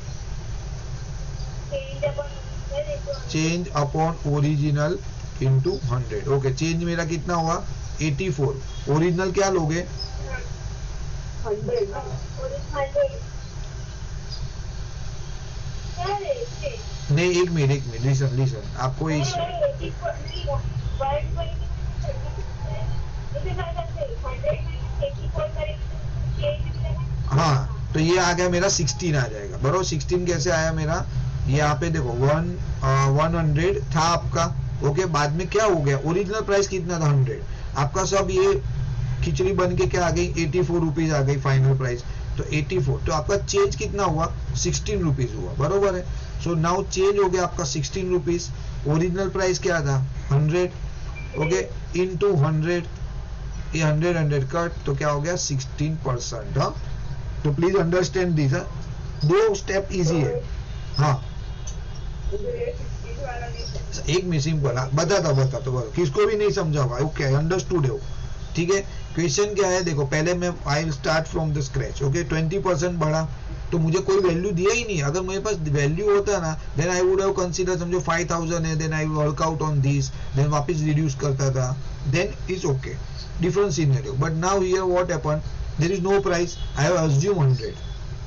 change upon original into 100। Okay change मेरा कितना हुआ? 84। ओरिजिनल क्या लोगे? 100। नहीं एक मिनट लिसन आपको इस हाँ तो ये आ गया मेरा 16 आ जाएगा बराबर। 16 कैसे आया मेरा? यहाँ पे देखो 100 था आपका, ओके बाद में क्या हो गया? ओरिजिनल प्राइस कितना था? 100। आपका सब ये खिचड़ी बन के क्या आ गई? 84 रुपीज आ गई फाइनल प्राइस। तो 84, तो आपका चेंज कितना हुआ? 16 रुपीज हुआ बरोबर है। सो नाउ चेंज हो गया आपका 16 रुपीज। ओरिजिनल प्राइस क्या था? 100, ओके इंटू 100, ये 100 कट, तो क्या हो गया? 16%। हाँ तो प्लीज अंडरस्टैंड दिस, दो स्टेप इजी है। हाँ एक में सिंपल बताता किसको भी नहीं समझा हुआ, ओके अंडरस्टूड है, ठीक है। क्वेश्चन क्या है देखो, पहले मैं I will start from the scratch, okay 20% बढ़ा तो मुझे कोई वैल्यू दिया ही नहीं। अगर मेरे पास वैल्यू होता ना then I would have consider, समझो 5000 है, then I work out on this, then वापस रिड्यूस करता था, then it's okay, different scenario. But now here what happen, there is no price, I have assume 100,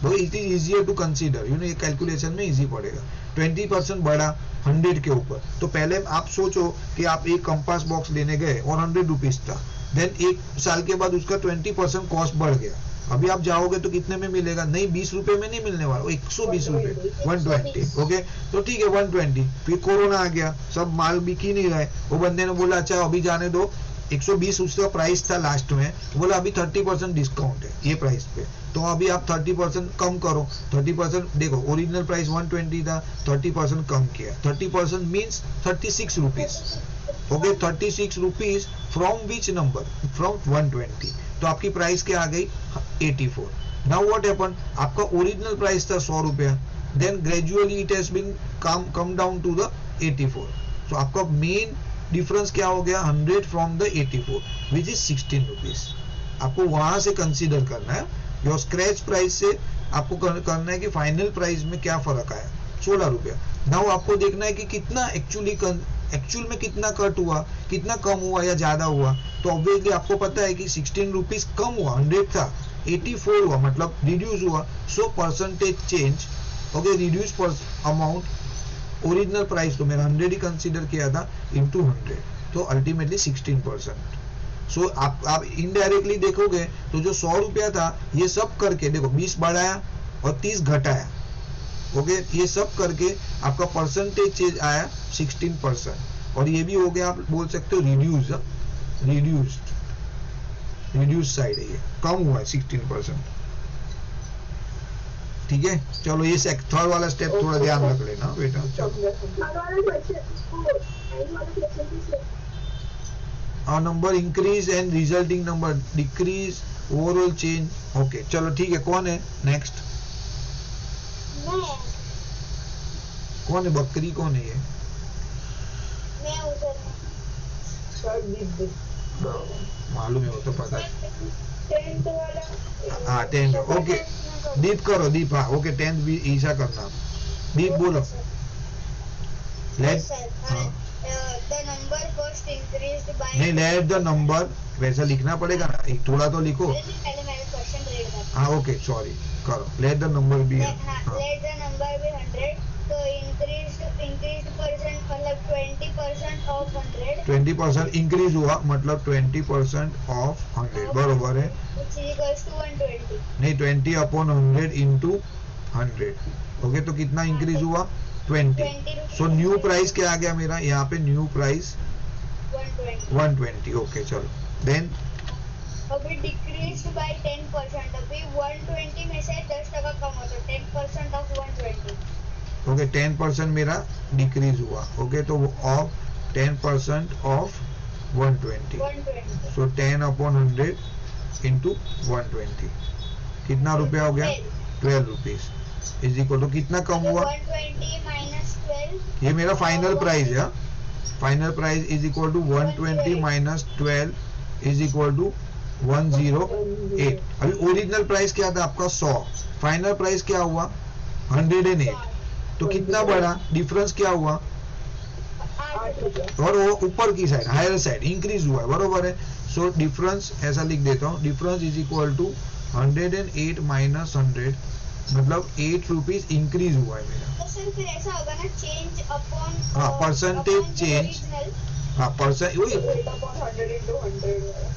तो it is easier to consider, you know ये calculation में easy पड़ेगा। 20% बढ़ा 100 के ऊपर, तो पहले आप सोचो कि आप एक कंपास बॉक्स लेने गए और 100 रुपीज था, देन एक साल के बाद उसका 20% कॉस्ट बढ़ गया। अभी आप जाओगे तो कितने में मिलेगा? नहीं 20 रुपए में नहीं मिलने वाला, 120 रुपए, 120, ओके तो ठीक है 120। फिर कोरोना आ गया, सब माल बिक ही नहीं रहे, वो बंदे ने बोला अच्छा अभी जाने दो, 120 उसका प्राइस था लास्ट में, बोला अभी 30% डिस्काउंट है ये प्राइस पे, तो अभी आप 30% कम करो। 30% देखो ओरिजिनल प्राइस 120 था, 30% कम किया, 30% means 36 rupees, okay 36 rupees from which number? From 120, तो आपकी प्राइस क्या आ गई? 84। नाउ व्हाट हैपन, आपका ओरिजिनल प्राइस था 100 रुपया, then gradually it has been come down to the 84, तो आपका मेन डिफरेंस क्या हो गया? 100 from the 84 which is 16 rupees. आपको वहां से कंसीडर करना है, योर स्क्रैच प्राइस से आपको करना है कि फाइनल प्राइस में क्या फर्क आया, 16 रुपया। नाउ आपको देखना है कि कितना एक्चुअल में कितना कट हुआ, कितना कम हुआ या ज्यादा हुआ। तो ऑब्वियसली आपको पता है कि 16 रुपीज कम हुआ, 100 था 84 हुआ, मतलब रिड्यूस हुआ। So percentage change, okay reduce पर अमाउंट, ओरिजिनल प्राइस तो मैंने 100 ही कंसीडर किया था इंटू 100, तो अल्टीमेटली 16%। सो आप इनडायरेक्टली देखोगे तो जो 100 रुपया था ये सब करके देखो 20 बढ़ाया और 30 घटाया, ओके ये सब करके आपका परसेंटेज चेंज आया 16%, और ये भी हो गया आप बोल सकते हो रिड्यूस्ड साइड है, ये कम हुआ है 16%। ठीक है, चलो ये थर्ड वाला स्टेप थोड़ा ध्यान रख लेना बेटा। चलो number increase and resulting number decrease, overall change. Okay चलो ठीक है, कौन है नेक्स्ट? कौन है बकरी, कौन है ये? मालूम है, वो तो पता है। हाँ 10th, ओके दीप करो, दीप। हाँ ओके 10th भी ईशा करना। दीप बोलो। लेट नहीं, लेट द नंबर वैसा लिखना पड़ेगा ना, एक थोड़ा तो लिखो। हाँ ओके सॉरी, करो। Let the number be, let the number be 100, तो इंक्रीज परसेंट मतलब 20% ऑफ 100। 20% इंक्रीज हुआ मतलब 20% ऑफ 100, बरोबर है। Which is equals to 120। नहीं, 20 अपॉन 100 इंटू 100। ओके तो कितना इंक्रीज हुआ? 20। सो न्यू प्राइस क्या आ गया मेरा यहाँ पे? New price 120। ओके चलो देन अभी डिक्रीज बाय 10%। अभी 120 में से 10% कम हो, तो 10% ऑफ 120। ओके 10% मेरा डिक्रीज हुआ। ओके तो of 10% of 120। So 10 upon 100 into 120 कितना रुपया हो गया? 12 रुपीज इज इक्वल टू कितना कम हुआ? 120 माइनस 12। ये मेरा फाइनल प्राइस है। Final price is equal to 120 minus 12 is equal to 108। अभी ओरिजिनल प्राइस क्या था आपका? 100। फाइनल प्राइस क्या हुआ? 108। तो कितना बढ़ा? डिफरेंस क्या हुआ? और वो ऊपर की साइड, हायर साइड इंक्रीज हुआ है, बरोबर है। सो डिफरेंस ऐसा लिख देता हूँ, difference is equal to 108 minus 100, मतलब 8 रुपीज इंक्रीज हुआ है मेरा। तो सर फिर ऐसा होगा ना, चेंज अपॉन, हाँ परसेंटेज चेंज, हाँ परसेंट वही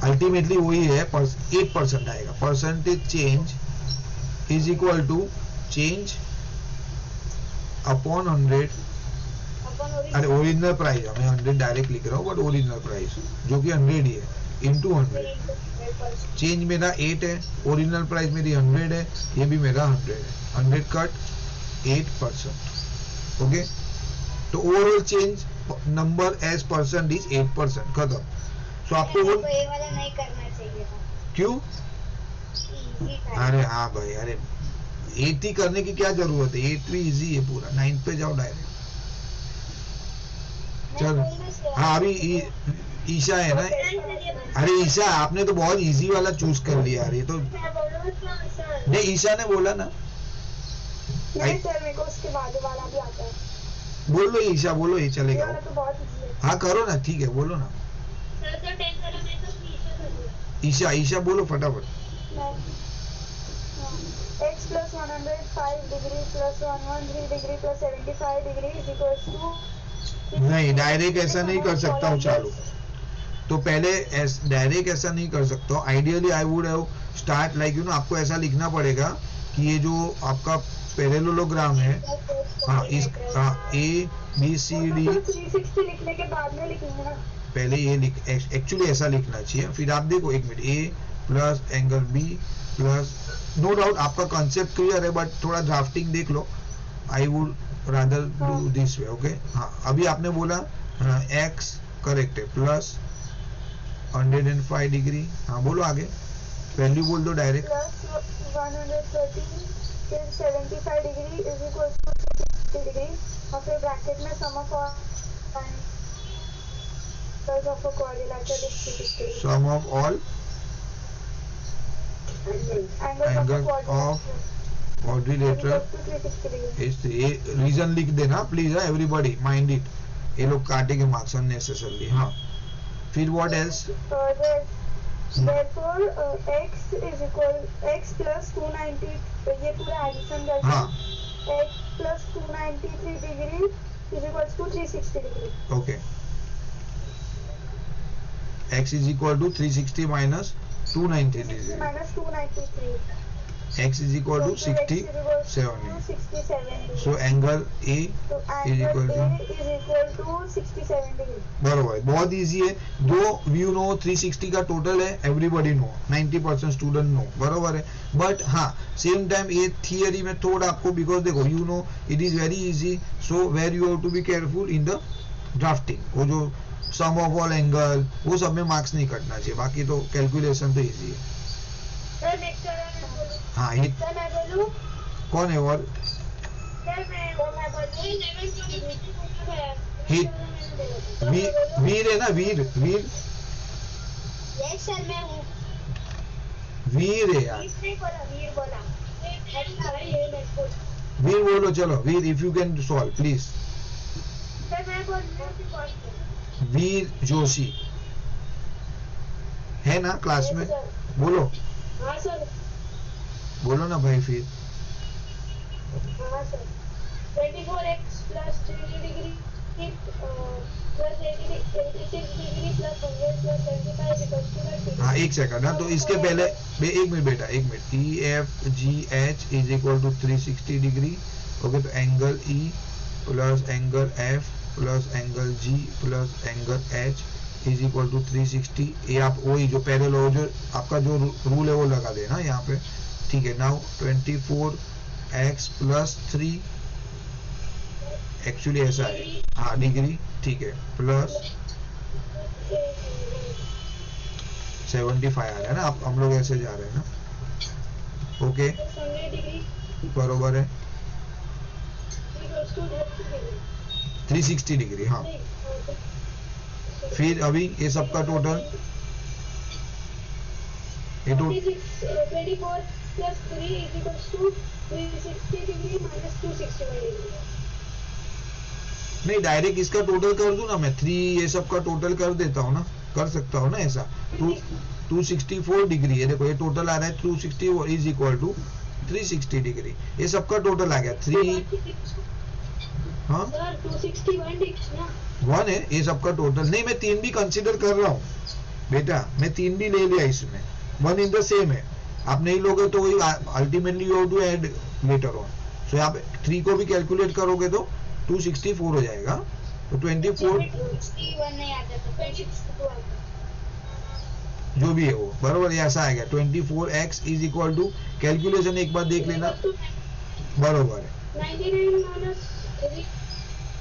अल्टीमेटली वही है, 8% आएगा। Percentage change is equal to change upon 100। अरे ओरिजिनल प्राइस, मैं 100 डायरेक्ट लिख रहा हूँ, बट ओरिजिनल प्राइस जो कि 100 ही है, इंटू 100। चेंज मेरा 8 है, ओरिजिनल प्राइस मेरी 100 है, ये भी मेरा 100 है। 100 कट 8%। ओके तो overall change number as percent is 8%, खत्म। सो आपको वो ये वाला नहीं करना चाहिए था। क्यों? अरे हाँ भाई, अरे 80 करने की क्या जरूरत है? 8 भी इजी है पूरा। 9 पे जाओ डायरेक्ट। चलो हाँ अभी ईशा है ना। अरे ईशा आपने तो बहुत इजी वाला चूज कर लिया यार, ये तो नहीं ईशा ने बोला ना। नहीं सर, मेरे को उसके बाद वाला भी आता है। बोल लो ईशा, बोलो, ये चलेगा। तो बहुत इजी है। हाँ करो ना, ठीक है बोलो ना। ईशा ईशा बोलो फटाफट। x plus 105 degree plus 113 degree plus 75 degree is equals to। नहीं डायरेक्ट ऐसा नहीं कर सकता हूँ चालू, तो पहले डायरेक्ट ऐसा नहीं कर सकता हूँ। Ideally I would have start like आपको ऐसा लिखना पड़ेगा कि ये जो आपका पैरेललोग्राम है, हाँ इस ए बी सी डी 360 लिखने के बाद में लिखेंगे ना। पहले ये लिख, एक्चुअली ऐसा लिखना चाहिए। फिर आप देखो एक मिनट, A plus angle B plus, no doubt आपका कॉन्सेप्ट क्लियर है, बट थोड़ा ड्राफ्टिंग देख लो। I would rather do this way. Okay हाँ अभी आपने बोला एक्स करेक्ट है, प्लस 105 डिग्री। हाँ बोलो आगे, वैल्यू बोल दो डायरेक्ट। प्लस 113 फिर 75 degree is equal to 60 degree, और फिर ब्रैकेट में sum of all angles of a quadrilateral is 360 degree. Sum of all angle of quadrilateral is, ये रीजन लिख देना प्लीज, एवरीबॉडी माइंड इट। ये लोग काटेंगे मार्क्स अननेसेसरली। हाँ फिर what else? therefore x is equal x plus 290, ये पूरा एडिशन करके हाँ x plus 293 degree is equals to 360 degree। Okay x is equal to 360 minus 290 degree minus 293। x is equal to 67. So angle A is equal to 67 degree. बराबर, बहुत easy है. दो view no 360 का total है, everybody no, 90% student no, बराबर है. But हाँ same time ये थियरी में थोड़ा आपको, बिकॉज देखो you know it is very easy, so where you have to be careful in the drafting. वो जो सम ऑफ ऑल एंगल वो सब में मार्क्स नहीं कटना चाहिए, बाकी तो कैलकुलेशन तो इजी है. हाँ ये कौन है और वीर है ना, वीर वीर यस सर मैं हूँ. वीर है यार, वीर बोलो. चलो Veer, if you can solve please. Veer Joshi है ना क्लास में, बोलो. हाँ सर. बोलो ना भाई फिर. हाँ sir. 24x plus 3 degree plus 86 degree plus 100 plus 75 equals to 30. हाँ एक सेकंड ना, तो इसके पहले एक मिनट बेटा, एक मिनट. E F G H is equal to 360 degree. Okay, तो angle E plus angle F plus angle G plus angle H is equal to 360. ये आप वही जो पैरेलल जो आपका जो रूल है वो लगा देना यहाँ पे. ठीक है. नाउ 24x प्लस 3 एक्चुअली ऐसा है, हाँ डिग्री. ठीक है, प्लस 75 आ रहा है ना, आप हम लोग ऐसे जा रहे हैं ना. ओके बरोबर है. 360 डिग्री. हाँ फिर अभी ये सबका टोटल, ये 24 plus 3 is equals to 360 degree minus 261 degree. नहीं डायरेक्ट इसका टोटल कर दूं ना मैं, 3 ये सब का टोटल कर देता हूँ ना, कर सकता हूँ ना ऐसा. 264 डिग्री है, देखो ये टोटल आ रहा है 264 इज इक्वल टू 360 डिग्री. ये सबका टोटल आ गया 3. हाँ सर 261 डिग्री ना 1 है ये सबका टोटल. नहीं मैं 3 भी कंसीडर कर रहा हूँ बेटा, मैं 3 भी ले लिया इसमें. 1 इन द सेम है, आप नहीं लोगे तो वही ultimately you have to add later on. So आप 3 को भी कैलकुलेट करोगे तो 264 हो जाएगा. तो 24 नहीं आता तो 22 आता. जो भी है वो बराबर ऐसा आएगा. 24x is equal to, calculation एक बार देख लेना, बराबर है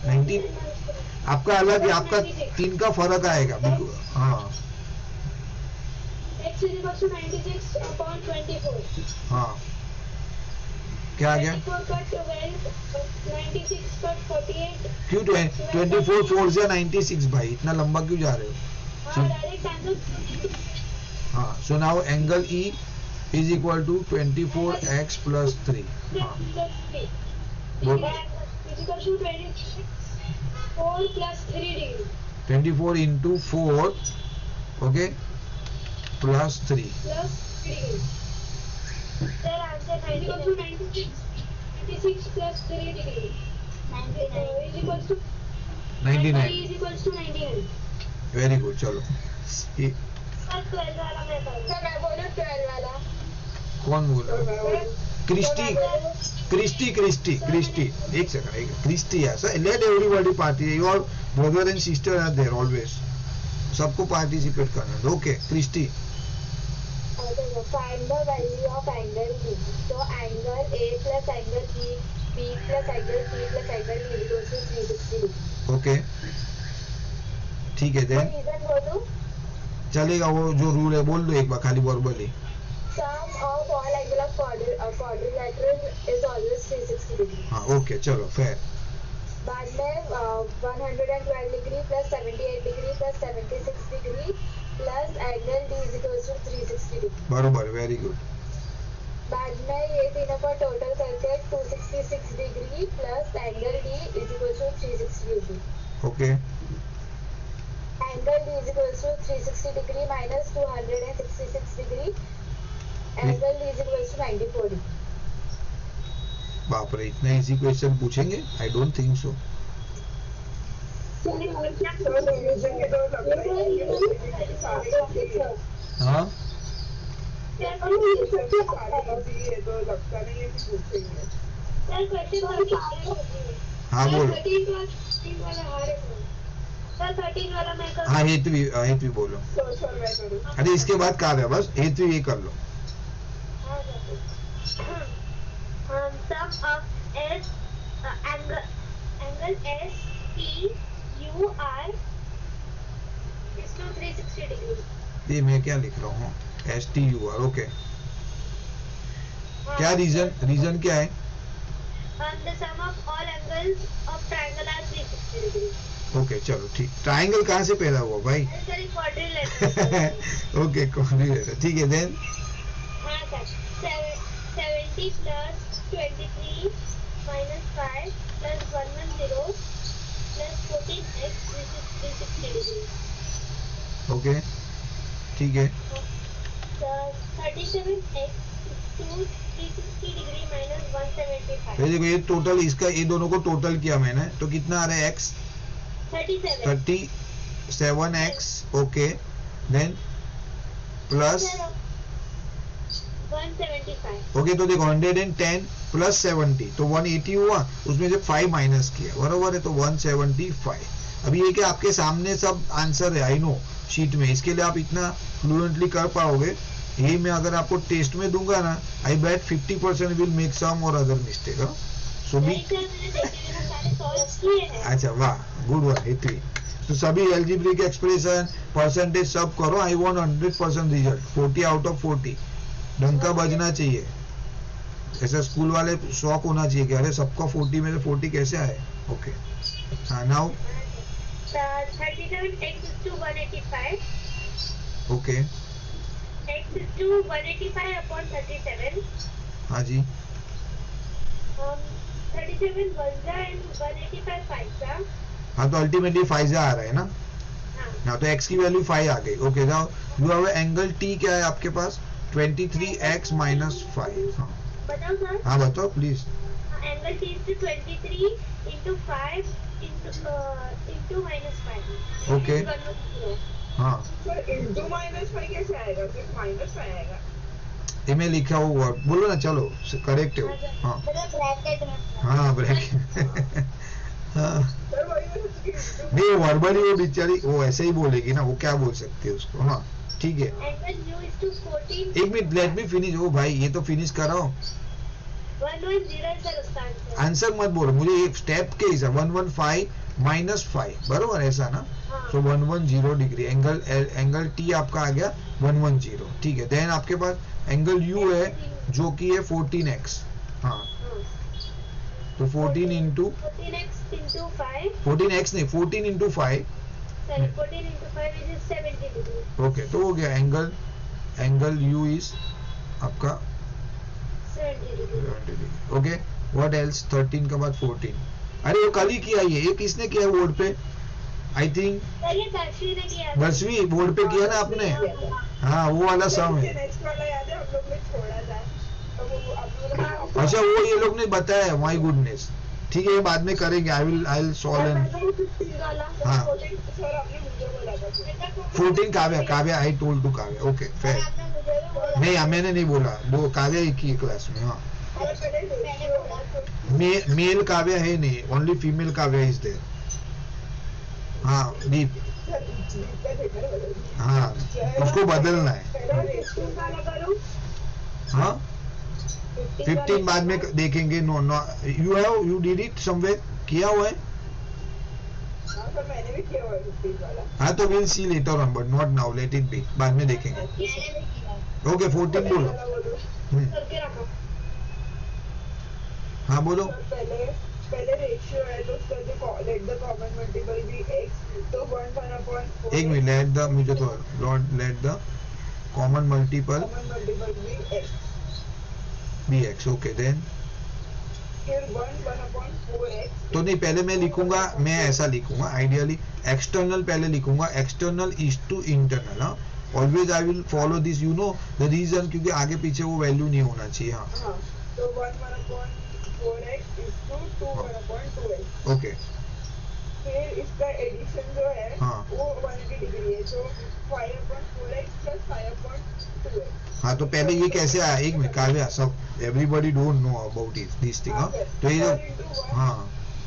90. आपका अलग है, आपका 3 का फर्क आएगा. हाँ x is equal to 96 upon 24. हाँ क्या आ गया? 24 cut 12, 96 cut 48. क्यों 24 4 से 96 भाई, इतना लंबा क्यों जा रहे हो? हाँ डायरेक्ट आंसर. हाँ so now angle E is equal to 24x plus 3. हाँ is equal to 24 plus 3 degree. 24 into 4 okay plus 3. Plus 3 degree. Sir answer 96 plus 3 degree. 99 Is equals to 99. is equals to 99. Very good. चलो ये sir 12 वाला मैं कर. Sir मैं बोलूं 12 वाला. कौन बोल रहा है? Christy Christy Christy Christy. एक सेकंड, क्रिस्टी है sir. Let everybody party, your brother and sister are there always. सबको पार्टिसिपेट करना है. Okay Christy. Find the value of angle B. So angle A plus angle B plus angle C plus angle D equals to 360 degree. Okay ठीक है. Then Reason बोलूं? चलेगा, वो जो rule है बोल दो एक बार खाली verbally. Sum of all angle of quadrilateral is always 360 degree. हाँ ओके चलो फेयर. बाद में 112 degree plus 78 degree plus 76 degree plus angle D is equals to 360 degree. बरोबर, वेरी गुड. बाद में ये तीनों का टोटल करके 266 degree plus angle D is equals to 360 degree. Okay angle D is equals to 360 degree minus 266 degree. Angle D is equals to 94 degree. बाप रे, इतना इजी क्वेश्चन पूछेंगे? I don't think so. हाँ तो लगता नहीं है कि पूछेंगे। हाँ बोलो। हाँ हेतवी बोलो। अरे इसके बाद कार्य है, बस हेतवी ये कर लो। Sum of S angle STUR is to 360 degree. ये मैं क्या लिख रहा हूँ? STUR, okay. क्या रीजन क्या है? The sum of all angles of triangle are 360 degree. Okay चलो ठीक। ट्राइंगल कहाँ से पैदा हुआ भाई? ओके क्वाड्रिलेटरल, ठीक है। Then 70 plus 23 minus 5 plus 110 plus 14x which is 360 degree. Okay ठीक है। 37x is to 360 degree minus 175. देखो ये टोटल, इसका ये दोनों को टोटल किया मैंने, तो कितना आ रहा है? x 37x, okay. Then plus 175. Okay, तो देखो 110 प्लस 70 तो 180 हुआ, उसमें से 5 माइनस किया, बराबर है, तो 175। अभी ये कि आपके सामने सब आंसर है, आई नो शीट में, इसके लिए आप इतना फ्लुएंटली कर पाओगे। यही मैं अगर आपको टेस्ट में दूंगा ना, आई बेट 50% विल मेक सम और अदर मिस्टेक। सो बी अच्छा, वाह, गुड वन हेतवी। तो सभी एल्जेब्रिक एक्सप्रेशन परसेंटेज सब करो। I want 100% result, 40 out of 40। डंका बजना चाहिए, ऐसा स्कूल वाले शौक होना चाहिए कि अरे सबका 40 में से 40 कैसे आए। ओके हाँ, now 37x is to 185. Okay X is to 185 upon 37. हाँ जी, 37 1 and 185 5 का। हाँ तो अल्टीमेटली 5 आ रहा है ना। हाँ तो x की वैल्यू 5 आ गई। Okay now you have angle t क्या है आपके पास? 23x minus 5। हाँ बताओ सर। हाँ बताओ please. Angle t is to 23 into 5 into minus 5. Okay हाँ, सर इंटू -5 कैसे आएगा? सिर्फ -5 आएगा। ये मैं लिखा हुआ वर्ड बोलो ना, चलो करेक्ट हो। हाँ ब्रैकेट में। हाँ ब्रैकेट हाँ सर वही मैं सोच रही हूँ। नहीं, वर्बली वो बेचारी वो ऐसे ही बोलेगी ना, वो क्या बोल सकती है उसको। हाँ ठीक है, एंगल u is to 14. एक मिनट, लेट मी फिनिश। ओ भाई ये तो फिनिश कराओ, 110 सर उसका आंसर। आंसर मत बोलो मुझे, एक स्टेप के हिसाब 115 माइनस 5 बरोबर ऐसा ना। सो 110 डिग्री एंगल टी आपका आ गया 110, ठीक है। देन आपके पास एंगल यू है जो कि है 14x। हाँ तो 14 इंटू 14x into 5. 14x नहीं 14 into 5। Sorry, 14 into 5 is 70 degree. Okay तो हो गया एंगल यू इज आपका 70 degree. Okay what else? 13 के बाद 14। अरे वो कल ही किया ये किसने किया बोर्ड पे? आई थिंक सर ये दर्शी ने किया। 10वीं बोर्ड पे किया ना आपने। हाँ वो वाला सम है। नेक्स्ट वाला याद है, हम लोग ने छोड़ा था तो वो आप लोग। अच्छा वो ये लोग ने बताया, माय गुडनेस। ठीक है ये बाद में करेंगे, आई विल सॉल्व एंड। हाँ सर आपने मुझे बोला था 14 Kavya I told to Kavya. Okay fair. नहीं मैंने नहीं बोला, वो काव्या एक ही क्लास में। हाँ मेल काव्या है नहीं, only female Kavya is there. हाँ दीप, हाँ उसको बदलना है। हाँ 15 बाद में देखेंगे। No you did it somewhere, किया हुआ है। मैंने भी किया हुआ है 15 वाला। हाँ तो will see later on but not now, late it B, बाद में देखेंगे। ओके 14 बोलो। हाँ बोलो। पहले रेशियो है तो उसका जो लेट द कॉमन मल्टीपल भी x, तो 1/4। एक मिनट, लेट द मुझे तो let the common multiple be x। Okay then फिर 1/4x। तो नहीं पहले मैं लिखूंगा, मैं ऐसा लिखूंगा आइडियली, एक्सटर्नल पहले लिखूंगा, एक्सटर्नल इज टू इंटरनल। हाँ always I will follow this, you know the reason, क्योंकि आगे पीछे वो वैल्यू नहीं होना चाहिए। हाँ तो 1/4x is to 2/2x। Okay फिर इसका एडिशन जो है हाँ वो 180 डिग्री है, तो 5/4x plus 5/2x। हाँ तो पहले ये कैसे आया, एक मिनट काव्या, सब everybody don't know about it this thing. हाँ तो ये हाँ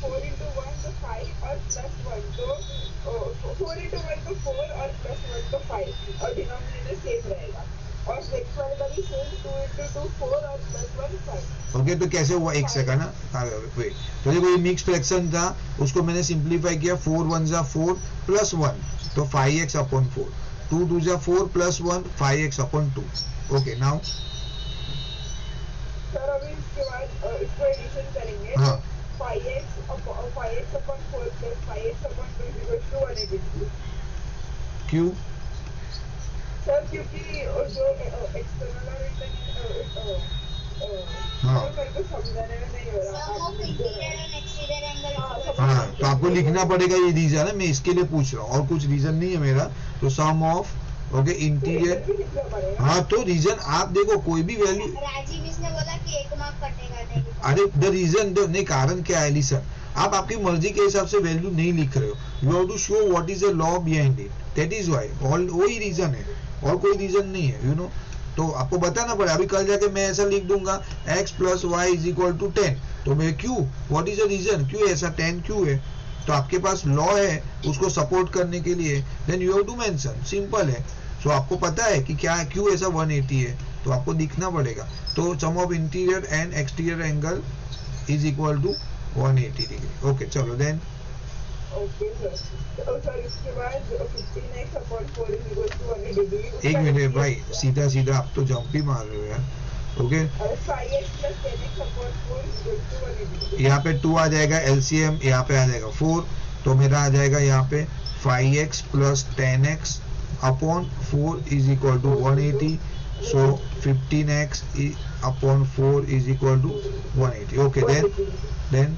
4 into 1 तो 5 और प्लस 1 तो 4 into 1 तो 4 और प्लस 1 तो 5 और डिनोमिनेटर सेम रहेगा और नेक्स्ट वाले का भी सेम 2 into 2 4 और प्लस 1 5। ओके तो कैसे हुआ, एक सेकंड ना वेट, तो देखो ये मिक्स फ्रैक्शन था, उसको मैंने सिंप्लीफाई किया, 4 1 जा 4 प्लस 1 तो 5x अपॉन 4, 2 2 जा 4 plus 1 5x upon 2। Okay now sir अभी इसके बाद इसको एडिशन करेंगे। हाँ 5x upon 4 plus 5x upon 2 equals to 182। क्यों? सर क्योंकि जो एक्सटर्नल और इंटरनल हाँ मेरे को समझाने में नहीं हो रहा। Sum of interior and exterior angle. हाँ तो आपको लिखना पड़ेगा ये रीजन है, मैं इसके लिए पूछ रहा हूँ और कुछ रीजन नहीं है मेरा। तो सम ऑफ ओके इंटीरियर, हाँ तो रीजन आप देखो कोई भी वैल्यू, राजीव इसने बोला कि 1 मार्क कटेगा नहीं। अरे द रीजन नहीं, कारण क्या है लिसन, आप आपकी मर्जी के हिसाब से वैल्यू नहीं लिख रहे हो, you have to show what is the law behind it, that is why, all वही रीजन है और कोई रीजन नहीं है, यू नो। तो आपको बताना पड़ेगा, अभी कल जाके मैं ऐसा लिख दूंगा x plus y is equal to 10, तो मैं क्यों, व्हाट इज द रीजन, क्यों ऐसा 10 क्यों है, तो आपके पास लॉ है उसको सपोर्ट करने के लिए, then you have to mention, simple है। सो आपको पता है कि क्या क्यों ऐसा 180 है, तो आपको दिखना पड़ेगा। तो sum of interior and exterior angle is equal to 180 degree. Okay चलो देन ओके सर, तो सर इसके बाद 15x upon 4 is equal to 180 degree. एक मिनट भाई, सीधा सीधा आप तो जंप ही मार रहे हो यार। Okay 5x plus 10x upon 4 is equal to 180 degree. यहाँ पे 2 आ जाएगा एलसीएम, यहाँ पे आ जाएगा 4, तो मेरा आ जाएगा यहाँ पे 5x plus 10x upon 4 is equal to 180, so 15x upon 4 is equal to 180। Okay then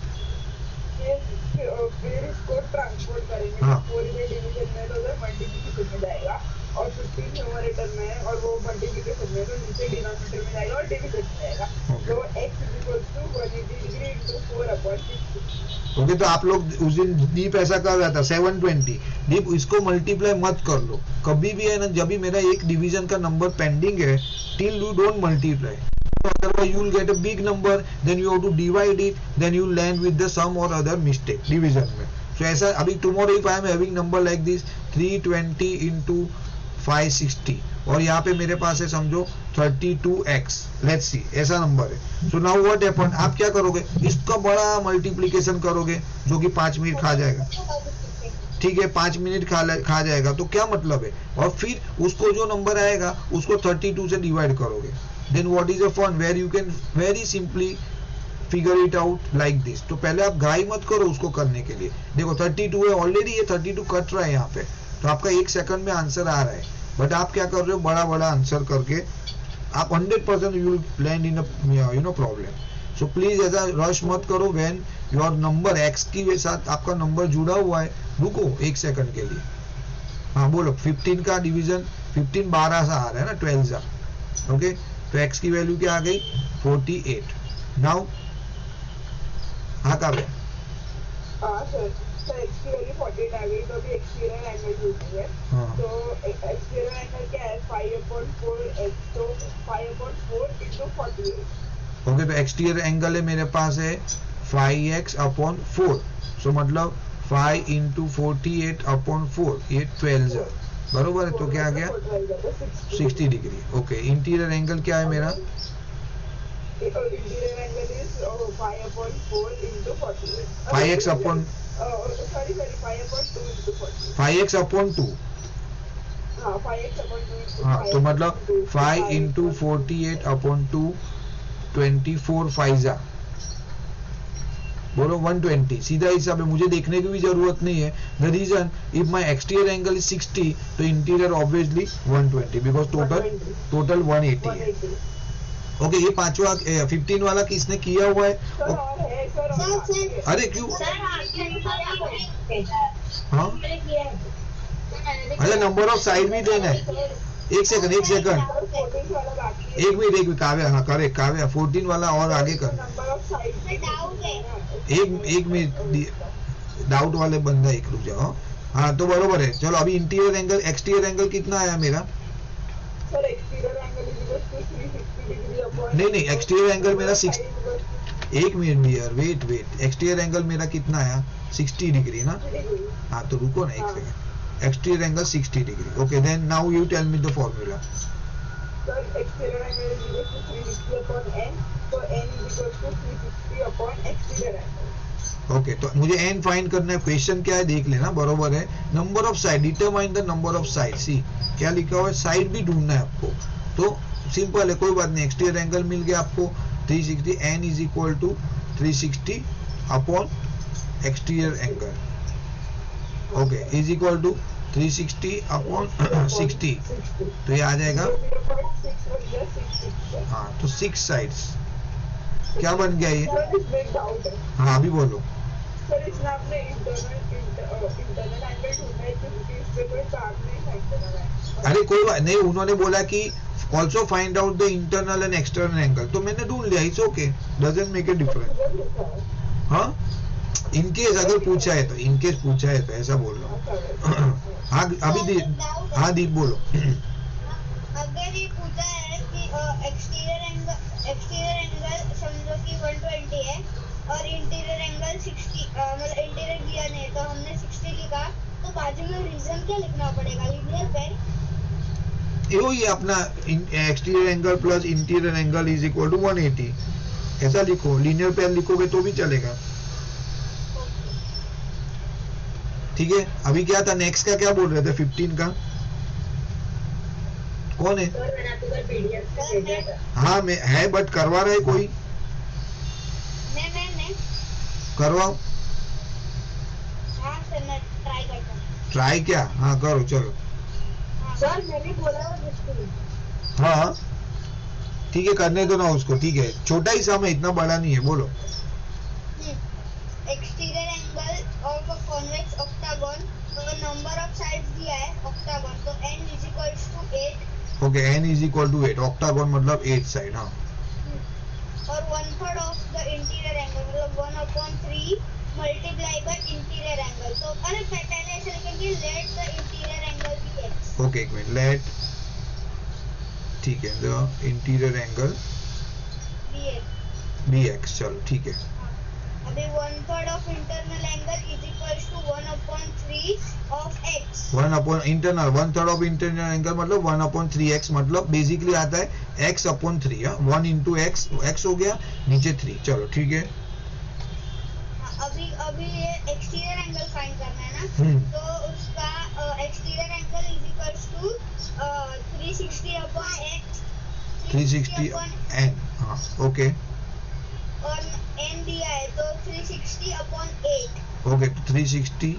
फिर इसको ट्रांसपोर्ट करेंगे। हाँ 4 में डिवीजन में तो उधर मल्टीप्लिकेशन में जाएगा और 15 न्यूमरेटर में और वो मल्टीप्लिकेशन में तो नीचे डिनोमिनेटर में जाएगा और डिवीजन में जाएगा। तो x is equal to 180 degree into 4 upon 60। Okay तो आप लोग उस दिन दीप ऐसा कर रहा था 720, दीप इसको मल्टीप्लाई मत कर लो कभी भी, है ना, जब भी मेरा एक डिवीजन का नंबर पेंडिंग है, till you don't multiply, otherwise you will get a big number, then you have to divide it, then you land with the sum or other mistake division में। So ऐसा अभी tomorrow if I am having number like this 320 into 560 और यहाँ पे मेरे पास है समझो 32x, let's see ऐसा नंबर है। So now what happen, आप क्या करोगे, इसका बड़ा मल्टीप्लीकेशन करोगे जो कि 5 मिनट खा जाएगा, ठीक है 5 मिनट खा जाएगा, तो क्या मतलब है, और फिर उसको जो नंबर आएगा उसको 32 से डिवाइड करोगे, then what is a fun where you can very simply figure it out like this। तो पहले आप घाई मत करो उसको करने के लिए, देखो 32 है ऑलरेडी, ये 32 कट रहा है यहाँ पे, तो आपका 1 सेकंड में आंसर आ रहा है, बट आप क्या कर रहे हो, बड़ा बड़ा आंसर करके आप 100% you will land in you know problem. So please ऐसा रश मत करो, व्हेन योर नंबर x के साथ आपका नंबर जुड़ा हुआ है, रुको 1 सेकंड के लिए। हाँ बोलो 15 का डिवीजन 15 12 सा आ रहा है ना, 12 सा, ओके तो x की वैल्यू क्या आ गई 48। नाउ हाँ कब है, हाँ सर, तो x की वैल्यू 48 आ गई, तो अभी एक्सटीरियर एंगल ढूंढेंगे। तो एक्सटीरियर एंगल क्या है 5/4x, तो 5/4 into 48। ओके तो एक्सटीरियर एंगल है मेरे पास है 5x अपॉन 4, सो मतलब 5 into 48 अपॉन 4, ये 12 है, बरोबर है, तो क्या आ गया 60 डिग्री। ओके इंटीरियर एंगल क्या है मेरा, interior angle is 5/4 into 48। 5x upon sorry 5/2 into 48। 5x upon 2, हाँ 5x अपॉन 2। हाँ तो मतलब 5 into 48 अपॉन 2 24 5 बोलो 120, सीधा हिसाब है, मुझे देखने की भी जरूरत नहीं है। The reason if my exterior angle is 60 तो इंटीरियर ऑब्वियसली 120 बिकॉज टोटल 180 है। ओके ये पांचवा 15 वाला किसने किया हुआ है, अरे क्यों, हाँ अच्छा नंबर ऑफ साइड भी देना है, एक सेकंड एक मिनट काव्या, हाँ करेक्ट काव्या 14 वाला और आगे कर, एक मिनट डाउट वाले बंदा एक रुक जाओ, हाँ तो बरोबर है। चलो अभी इंटीरियर एंगल एक्सटीरियर एंगल कितना आया मेरा, sir exterior angle is equal to नहीं एक्सटीरियर एंगल मेरा 6, एक मिनट भैया, वेट एक्सटीरियर एंगल मेरा कितना आया 60 डिग्री ना। हाँ तो रुको ना एक सेकंड, exterior angle 60 degree. Okay then now you tell me the formula. exterior angle is equal to 360 upon n, so n is equal to 360 upon exterior angle। Okay तो मुझे n फाइंड करना है, क्वेश्चन क्या है देख लेना, बरोबर है। Number of side, determine the number of side. See क्या लिखा हुआ है, साइड भी ढूंढना है आपको, तो सिंपल है, कोई बात नहीं। एक्सटीरियर एंगल मिल गया आपको 360, n is equal to 360 upon exterior angle, okay is equal to 360 upon 60, तो ये आ जाएगा हाँ, तो 6 साइड्स क्या बन गया ये। हाँ अभी बोलो। सर इसमें आपने इंटरनल एंगल ढूंढना है क्योंकि इस पे कोई चार्ट नहीं है। अरे कोई बात नहीं, उन्होंने बोला कि also find out the internal and external angle, तो मैंने ढूंढ लिया, it's okay, doesn't make a difference. हाँ इनकेस अगर पूछा है तो, इनकेस पूछा है तो ऐसा बोल रहा हूँ। हाँ अभी हाँ दीप बोलो। अगर ये पूछा है कि एक्सटीरियर एंगल समझो कि 120 है और इंटीरियर एंगल 60, मतलब इंटीरियर दिया नहीं तो हमने 60 लिखा, तो बाजू में रीजन क्या लिखना पड़ेगा, लीनियर पेयर। यो ये अपना exterior angle plus interior angle is equal to 180, ऐसा लिखो। लीनियर पेयर लिखोगे तो भी चलेगा, ठीक है। अभी क्या था, नेक्स्ट का क्या बोल रहे थे, 15 का कौन है। हाँ मैं है, बट करवा रहा है कोई, मैं करवाओ। हाँ सर मैं ट्राई करता हूँ। ट्राई क्या, हाँ करो चलो। सर मैंने बोला हाँ ठीक है, करने दो ना उसको, ठीक है, छोटा ही समय, इतना बड़ा नहीं है, बोलो। Exterior angle of a convex octagon, तो नंबर ऑफ साइड्स दिया है ऑक्टागन, तो n is equals to 8। Okay n is equal to 8, octagon मतलब 8 साइड। हाँ और 1/3 ऑफ द इंटीरियर एंगल मतलब 1/3 मल्टीप्लाई बाय इंटीरियर एंगल, तो अरे पहले ऐसे लिखेंगे let the interior angle be x। Okay एक मिनट, लेट, ठीक है, the interior angle be x, चलो ठीक है। अभी 1/3 of internal angle is equals to 1/3 of x। 1/3 internal, 1/3 of internal angle मतलब 1/3x, मतलब बेसिकली आता है x/3। 1 इंटू एक्स, एक्स हो गया नीचे 3, चलो ठीक है। अभी ये एक्सटीरियर एंगल फाइंड करना है ना, तो उसका exterior angle is equals to 360 upon x, 360 n, हाँ ओके, और n दिया है तो 360 अपॉन 8। ओके तो 360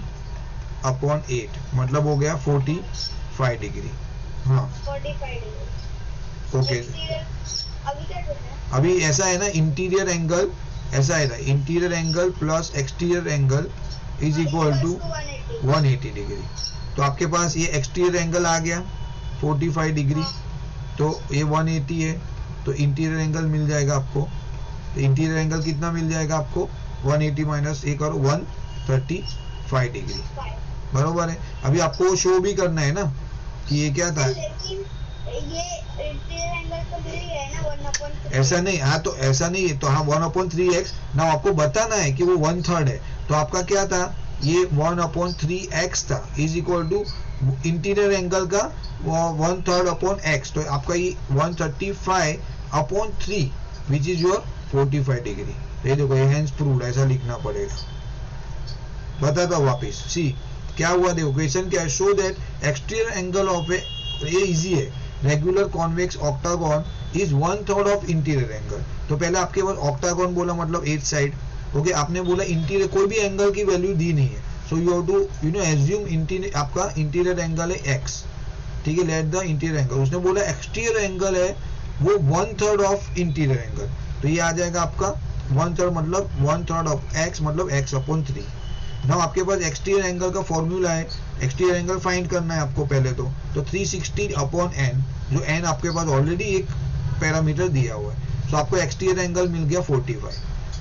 अपॉन 8 मतलब हो गया 45 डिग्री। हाँ 45 डिग्री। ओके अभी क्या करना है, अभी ऐसा है ना, इंटीरियर एंगल ऐसा है ना, interior angle plus exterior angle is equal to 180 degree. तो आपके पास ये एक्सटीरियर एंगल आ गया 45 डिग्री, तो ये 180 है, तो इंटीरियर एंगल मिल जाएगा आपको। तो इंटीरियर एंगल कितना मिल जाएगा आपको, 180 माइनस ये करो 135 डिग्री, बरोबर है। अभी आपको शो भी करना है ना कि ये क्या था, लेकिन ये इंटीरियर एंगल तो मिल ही है ना 1/3। ऐसा नहीं, हाँ तो ऐसा नहीं है, तो हाँ 1/3x ना, आपको बताना है कि वो 1/3 है, तो आपका क्या था, ये 1/3x था, is equal to interior angle का 1/3 अपॉन x, तो आपका ये 135/3 विच इज योर 45 डिग्री। ये देखो ये हेंस प्रूव्ड, ऐसा लिखना पड़ेगा। बताता हूँ वापिस, सी क्या हुआ, देखो क्वेश्चन क्या है, show that exterior angle of A, ये इजी है, regular convex octagon is 1/3 of interior angle. तो पहले आपके पास ऑक्टागन बोला मतलब 8 साइड, ओके, आपने बोला इंटीरियर, कोई भी एंगल की वैल्यू दी नहीं है, so you have to assume interior, आपका इंटीरियर एंगल है x, ठीक है, लेट द इंटीरियर एंगल। उसने बोला एक्सटीरियर एंगल है वो 1/3 ऑफ इंटीरियर एंगल, तो ये आ जाएगा आपका 1/3 मतलब 1/3 ऑफ x मतलब x/3। नाउ आपके पास एक्सटीरियर एंगल का फॉर्मूला है, एक्सटीरियर एंगल फाइंड करना है आपको पहले तो 360 अपॉन n, जो n आपके पास ऑलरेडी एक पैरामीटर दिया हुआ है, तो आपको एक्सटीरियर एंगल मिल गया 45।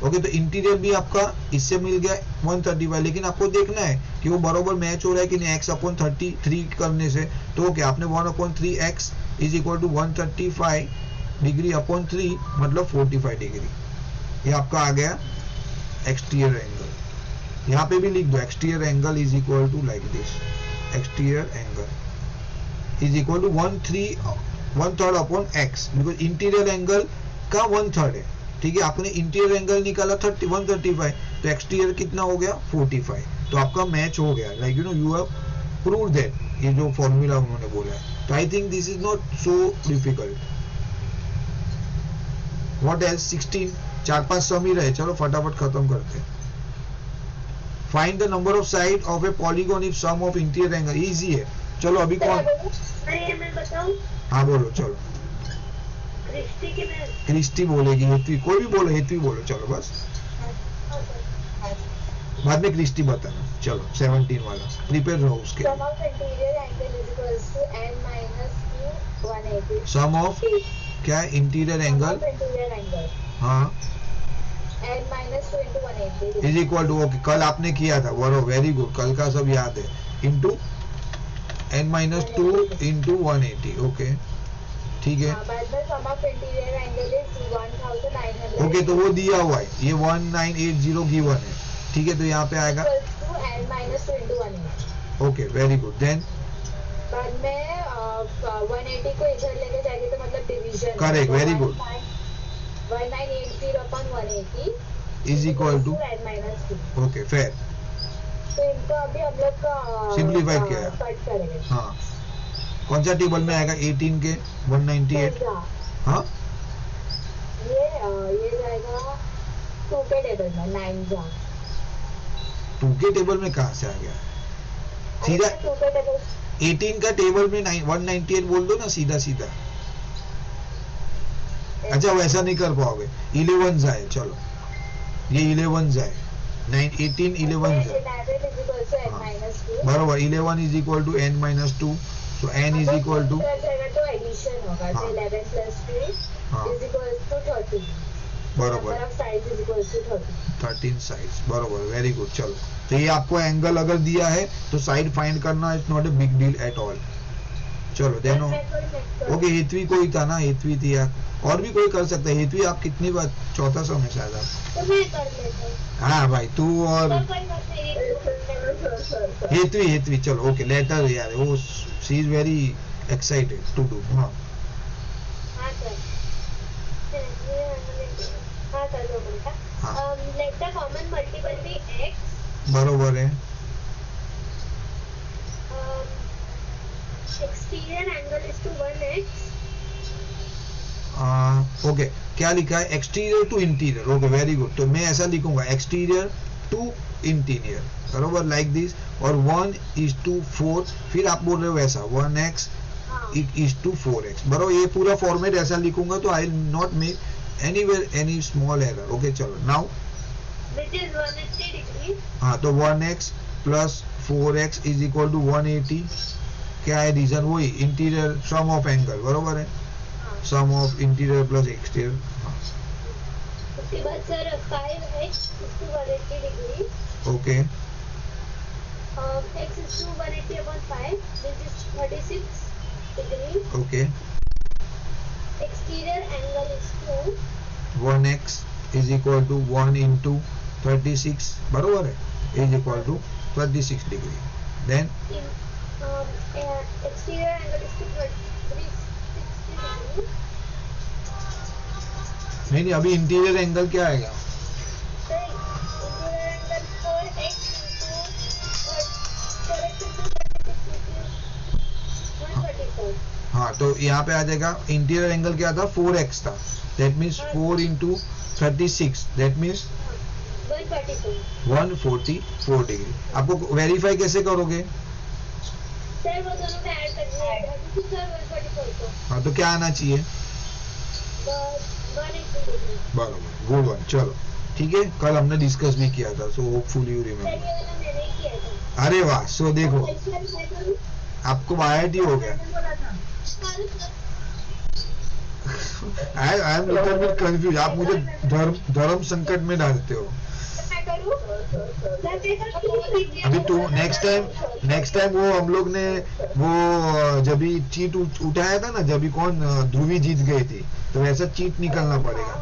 ओके, तो इंटीरियर भी आपका इससे मिल गया 135, लेकिन आपको देखना है कि वो बरोबर मैच हो रहा है कि नहीं x/33 करने से। तो ओके, आपने 1/3x is equal to 135 degree upon 3 मतलब 45 डिग्री। ये आपका आ गया एक्सटीरियर एंगल। यहाँ पे भी लिख दो exterior angle is equal to like this, exterior angle is equal to 1/3 upon x, because interior angle का 1/3 है। ठीक है, आपने इंटीरियर एंगल निकाला 135, तो एक्सटीरियर कितना हो गया 45। तो आपका मैच हो गया, like you know you have prove that, ये जो फॉर्मूला उन्होंने बोला है। तो I think this is not so difficult. What else 16, 4-5 sum ही रहे, चलो फटाफट खत्म करते हैं। Find the number of side of a polygon if sum of interior angle, easy है। चलो अभी कौन, मैं बताऊं? हाँ बोलो चलो। क्रिस्टी बोलेगी, हेतवी, कोई भी बोलो, हेतवी बोलो, चलो बस बाद में क्रिस्टी बताना। चलो 17 वाला प्रिपेयर रहो उसके। Sum of interior angle is equals to n minus 2 180. Sum of क्या है interior Sum angle, of interior angle हाँ n minus 2 into 180. Is equal to, okay कल आपने किया था, वो वेरी गुड, कल का सब याद है, इंटू n-2 इंटू 180, ओके ठीक है। बाद में sum of interior angle is 1900. Okay तो वो दिया हुआ है, ये 1980 गिवन है, ठीक है, तो यहाँ पे आएगा Equals to n minus 2 into 180. Okay very good. देन बाद में 180 को इधर लेके जाएंगे तो मतलब division. Correct, very good. 1980 upon 180 is equal to, n minus 2. Okay fair, तो इनको अभी हम लोग का Simplify किया। कट करेंगे। हाँ कौन सा टेबल में आएगा 18 के 198, हाँ ये जाएगा 2 के टेबल में 9 जा। 2 के टेबल में कहाँ से आ गया, सीधा 2 के टेबल 18 का टेबल में 198 बोल दो ना सीधा सीधा। अच्छा वैसा नहीं कर पाओगे, 11 जाए, चलो ये 11 जाए, 18 11 जाए, 11 is equal to n minus 2. बरोबर 11 is equal to n-2, so n is equal to, तो एडिशन होगा, हाँ। 11 plus 2 हाँ is equal to 13. बरोबर Number of sides is equal to 13. 13 sides, बरोबर वेरी गुड। चलो तो ये आपको एंगल अगर दिया है तो साइड फाइंड करना is not a big deal at all. चलो देनो, ओके हेतवी कोई था ना, हेतवी थी यार, और भी कोई कर सकता है। हेतवी आप कितनी बार, चौथा समय शायद आप, तो मैं कर लेता हूँ। हाँ भाई तू और तो कोई बात नहीं। हेतवी, हेतवी चलो ओके लेटर यार, वो she is very excited to do. हाँ हाँ सर, हाँ सर 2 मिनट। हाँ let the common multiple be x, बरोबर है, exterior angle is to 1x, okay क्या लिखा है exterior to interior, okay very good. तो मैं ऐसा लिखूंगा एक्सटीरियर टू इंटीरियर, बरोबर लाइक दिस, और 1:4, फिर आप बोल रहे हो वैसा 1x it is to 4x, बरोबर ये पूरा फॉर्मेट ऐसा लिखूंगा तो I will not make anywhere any small error. Okay चलो नाउ which is 180 degree. हाँ तो 1x plus 4x is equal to 180, क्या है रीजन, वही इंटीरियर सम ऑफ एंगल, बरोबर है, सम ऑफ इंटीरियर प्लस एक्सटीरियर। हाँ उसके बाद sir 5x is to 180 degree. Okay X is to 180 upon 5, which is 36 degree. Okay Exterior angle is to 1x is equal to 1 into 36, बरोबर है, is equal to 36 degree. Then exterior angle is to 360 degree. नहीं अभी interior angle क्या आएगा, So interior angle 4x into 134. हाँ तो यहाँ पे आ जाएगा इंटीरियर एंगल क्या था 4x था, that means 4 into 36, that means 144 degree. आपको वेरीफाई कैसे करोगे, सर वो दोनों को ऐड करना है सर 144 को। हाँ तो क्या आना चाहिए, 180 डिग्री। बराबर गुड वन। चलो ठीक है, कल हमने डिस्कस भी किया था, सो होपफुली यू सर ये रिमेम्बर। वाला मैंने ही किया था। अरे वाह, सो देखो आपको IIT हो गया। I am little bit confuse, आप मुझे धर्म संकट में डालते हो। मैं करूँ अभी तो नेक्स्ट टाइम वो हम लोग ने वो जब भी चीट उठाया था ना, जब भी कौन ध्रुवी जीत गए थे, तो वैसा चीट निकलना पड़ेगा।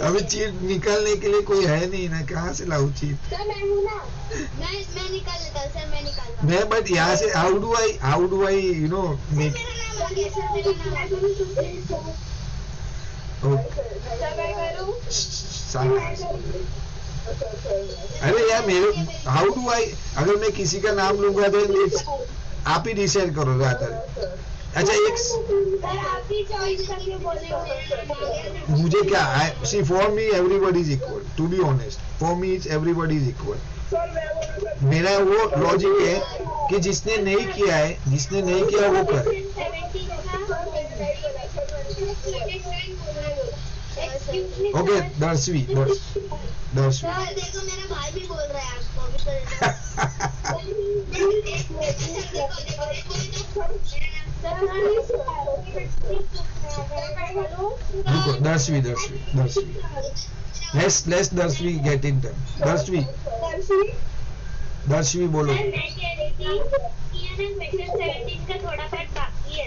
अभी चीट निकालने के लिए कोई है नहीं ना, कहाँ से लाऊं चीट? मैं निकाल लेता सर, मैं निकालता। मैं बट यहाँ से how do I you know make. अरे यार मेरे हाउ डू आई, अगर मैं किसी का नाम लूंगा तो आप ही डिसाइड करो ज्यादातर। अच्छा एक मुझे क्या see for me everybody is equal, to be honest for me is everybody is equal. मेरा वो लॉजिक है कि जिसने नहीं किया वो करे। ओके दर्शवी देखो मेरा भाई भी बोल रहा है आपको। दर्शवी let's दर्शवी get it done। दर्शवी बोलो।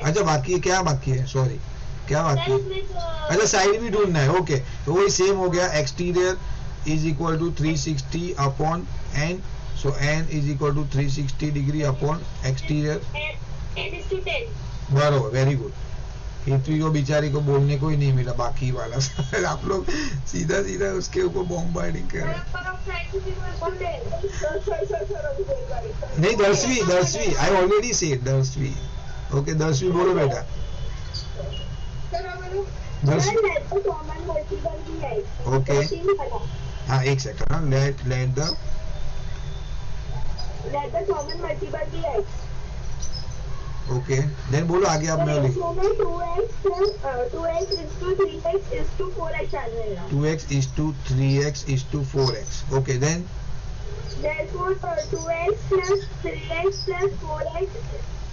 अच्छा बाकी क्या बाकी है, सॉरी क्या बाकी है? अच्छा साइड भी ढूंढना है। ओके तो वही सेम हो गया, exterior is equal to 360 upon n, so n is equal to 360 degree upon exterior. बराबर, वेरी गुड। पृथ्वी को बेचारी को बोलने को ही नहीं मिला बाकी वाला आप लोग सीधा उसके ऊपर बॉम्बार्डिंग कर रहे हैं। नहीं Darshvi I already said Darshvi. Okay Darshvi बोलो बेटा। ओके हाँ एक सेकंड, हाँ let the common multiple be x. Okay then बोलो आगे आप। मैं लिख 2x is to 3x is to 4x आ जाएगा। 2x is to 3x is to 4x। Okay then therefore 2x plus 3x plus 4x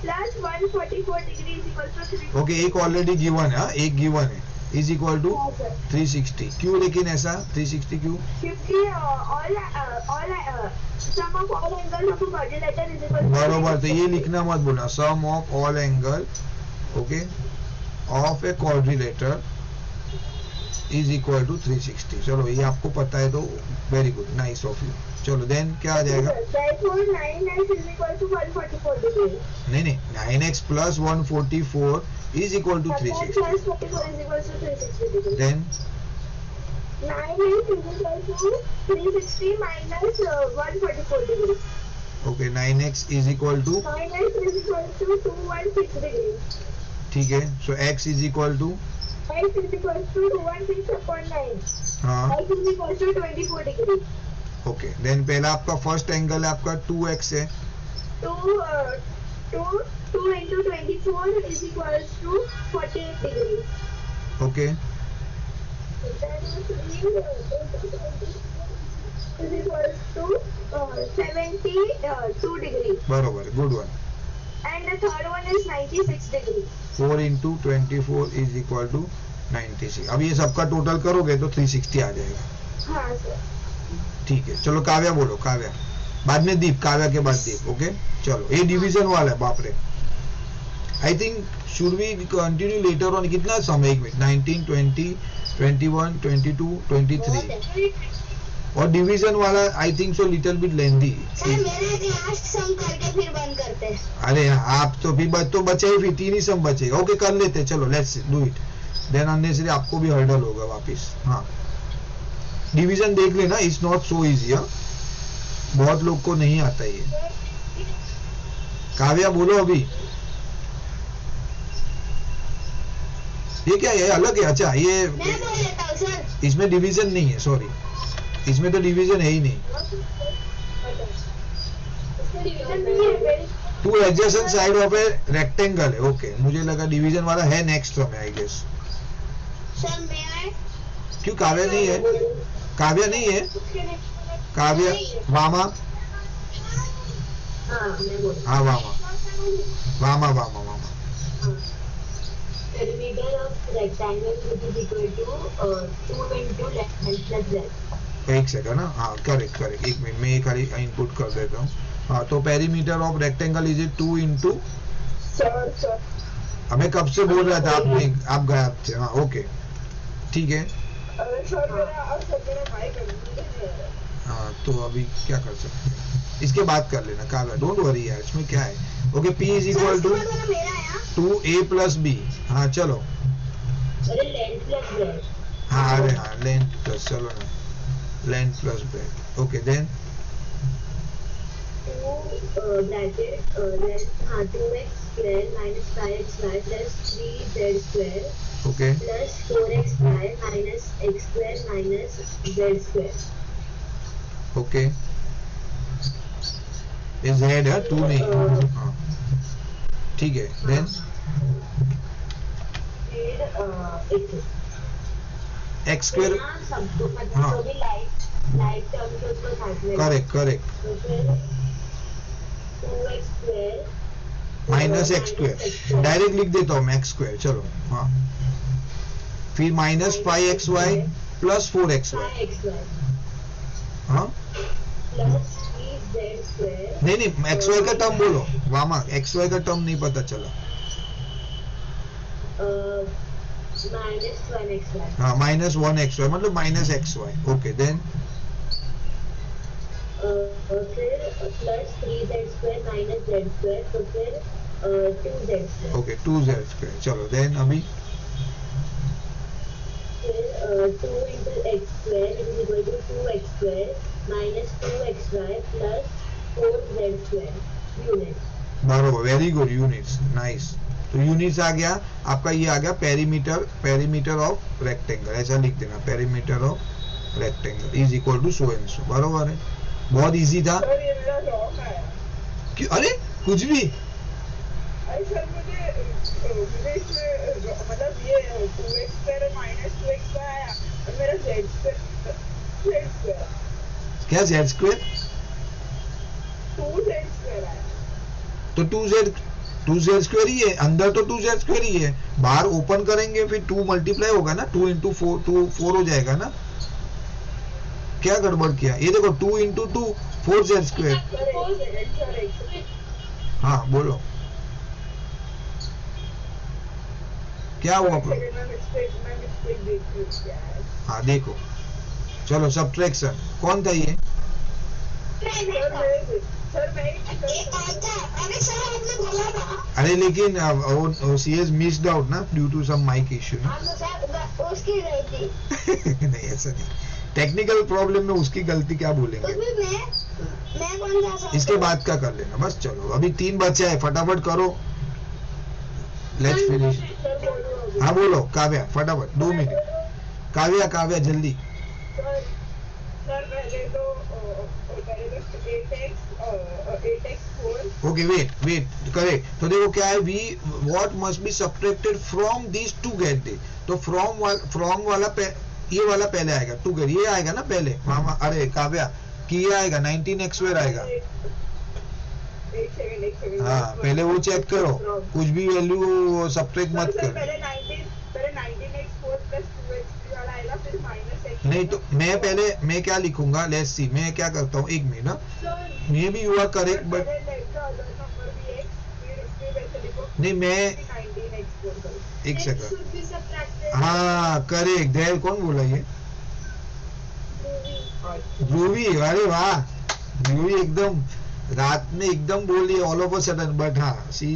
plus 144 degree is equal to 3। Okay एक already given है, एक given है is equal to 360। क्यों लेकिन ऐसा 360 क्यों? क्योंकि sum of all angles of a quadrilateral is equal to। बरोबर, तो ये लिखना मत बोलना, sum of all angle okay of a quadrilateral is equal to 360। चलो ये आपको पता है तो very good, nice of you. चलो देन क्या आ जाएगा? therefore 9x is equal to 144 degree। नहीं 9x plus 144 is equal to 360। plus 44 is equal to 360 degree। then 9x is equal to 360 minus 144 degree। okay 9x is equal to 9x is equal to 216 degree। ठीक है, so x is equal to x is equal to 216 upon 9। हाँ x is equal to 24 degree। Okay then पहला आपका first angle है आपका 2x है। 2 into 24 is equals to 48 degree। Okay is equals to 72 degree। बरोबर, good one. and the third one is 96 degree। 4 into 24 is equal to 96। अब ये सबका total करोगे तो 360 आ जाएगा। हाँ सर। ठीक है चलो काव्या बोलो, काव्या बाद में दीप, काव्या के बाद दीप। ओके चलो ये डिवीजन वाला है, बाप रे। I think should we continue later on? कितना समय? 1 मिनट। 19 20 21 22 23 और डिवीजन वाला I think so little bit lengthy. Last sum करके फिर बंद करते हैं। अरे आप तो फिर तो बचे ही, फिर 3 ही सम बचेगा। ओके कर लेते, चलो let's do it. Then unnecessary आपको भी हर्डल होगा वापस। हाँ डिवीजन देख लेना, इट्स नॉट सो इजी। बहुत लोग को नहीं आता ये। काव्या बोलो अभी। ये क्या है? अलग है? अच्छा ये मैं बोल लेता हूँ सर। इसमें डिवीजन नहीं है, सॉरी इसमें तो डिवीजन है ही नहीं। Two adjacent side of a rectangle है। ओके मुझे लगा डिवीजन वाला है नेक्स्ट में आई गेस। सर मैं क्यों काव्या नहीं है? काव्या नहीं है? काव्या वामा, हाँ वामा वामा वामा वामा perimeter of rectangle which is equal to 2 into length plus breadth. एक सेकंड ना, हाँ करेक्ट करेक्ट, एक मिनट मैं खाली इनपुट कर देता हूँ. हाँ तो perimeter of rectangle is 2 into. Sir हमें कब से बोल रहा था, आप गायब थे. हाँ ओके ठीक है. अरे सर मेरा माइक हाँ तो अभी क्या कर सकते हैं, इसके बाद कर लेना काव्या, डोंट वरी यार, इसमें क्या है. Okay P is equal to 2A plus B. हाँ चलो. अरे लेंथ प्लस ब्रेड्थ. हाँ अरे हाँ लेंथ प्लस, चलो ना length plus breadth. Okay then 2 bracket length, हाँ 2x square minus 5xy plus 3z square okay plus 4xy minus x square minus z square. Okay ये z है 2 नहीं. हाँ ठीक है. देन फिर x स्क्वायर. सबको मतलब हाँ. जो भी लाइट टर्म के उसको साथ में. Correct correct. तो फिर 2x square minus x square direct लिख देता हूँ मैं, एक्स स्क्वायर. चलो हाँ फिर minus 5xy plus 4xy. 5xy हाँ plus 3z square नहीं नहीं xy का टर्म बोलो वामा, xy का टर्म नहीं पता चला. minus 1xy. हाँ माइनस 1xy मतलब माइनस xy. ओके देन फिर plus 3z square minus z square, तो फिर 2z square. Okay 2z square. चलो देन अभी फिर 2 into x square which is equal to 2x square minus 2xy plus 4z square units. बराबर, very good, units, nice. तो units आ गया आपका, ये आ गया पेरीमीटर ऑफ रेक्टेंगल. ऐसा लिख देना, perimeter of rectangle is equal to so and so. बराबर है, बहुत इजी था. सर ये मेरा रॉन्ग है. क्यों? अरे कुछ भी. अरे सर मुझे इसमें मतलब ये 2x स्क्वायर माइनस 2x आया और मेरा z स्क्वायर. क्या z स्क्वायर? 2z स्क्वायर आया. तो 2z स्क्वायर ही है, अंदर तो 2z स्क्वायर ही है, बाहर ओपन करेंगे फिर 2 मल्टीप्लाई होगा ना, 2 इंटू 4 हो जाएगा ना. क्या गड़बड़ किया? ये देखो 2 इंटू 2 4z स्क्वायर. हाँ बोलो क्या हुआ? हाँ देखो, चलो सब्ट्रैक्शन कौन था ये? अरे लेकिन वो सी इज मिस्ड आउट ना due to some mic issue ना. नहीं ऐसा नहीं, टेक्निकल प्रॉब्लम में उसकी गलती क्या बोलेंगे. इसके बाद का कर लेना बस. चलो अभी 3 बचे हैं, फटाफट करो. Let's finish. हाँ बोलो काव्या, फटाफट 2 मिनट. काव्या जल्दी. Okay wait correct. तो देखो क्या है, we what must be subtracted from this to get this. तो फ्रॉम वाला ये वाला पहले आएगा, टू गेट ये आएगा ना पहले. मामा अरे काव्या कि ये आएगा 19x स्क्वायर आएगा. हाँ पहले वो चेक करो, कुछ भी वैल्यू सब्ट्रैक्ट मत करो. नहीं तो मैं क्या लिखूंगा, लेट्स सी. मैं क्या करता हूँ, एक मिनट ना, maybe you are correct but नहीं मैं एक सेकंड. हाँ करेक्ट. देर कौन बोला ये? ध्रुवी. अरे वाह ध्रुवी, एकदम रात में एकदम बोली all of a sudden. But हाँ see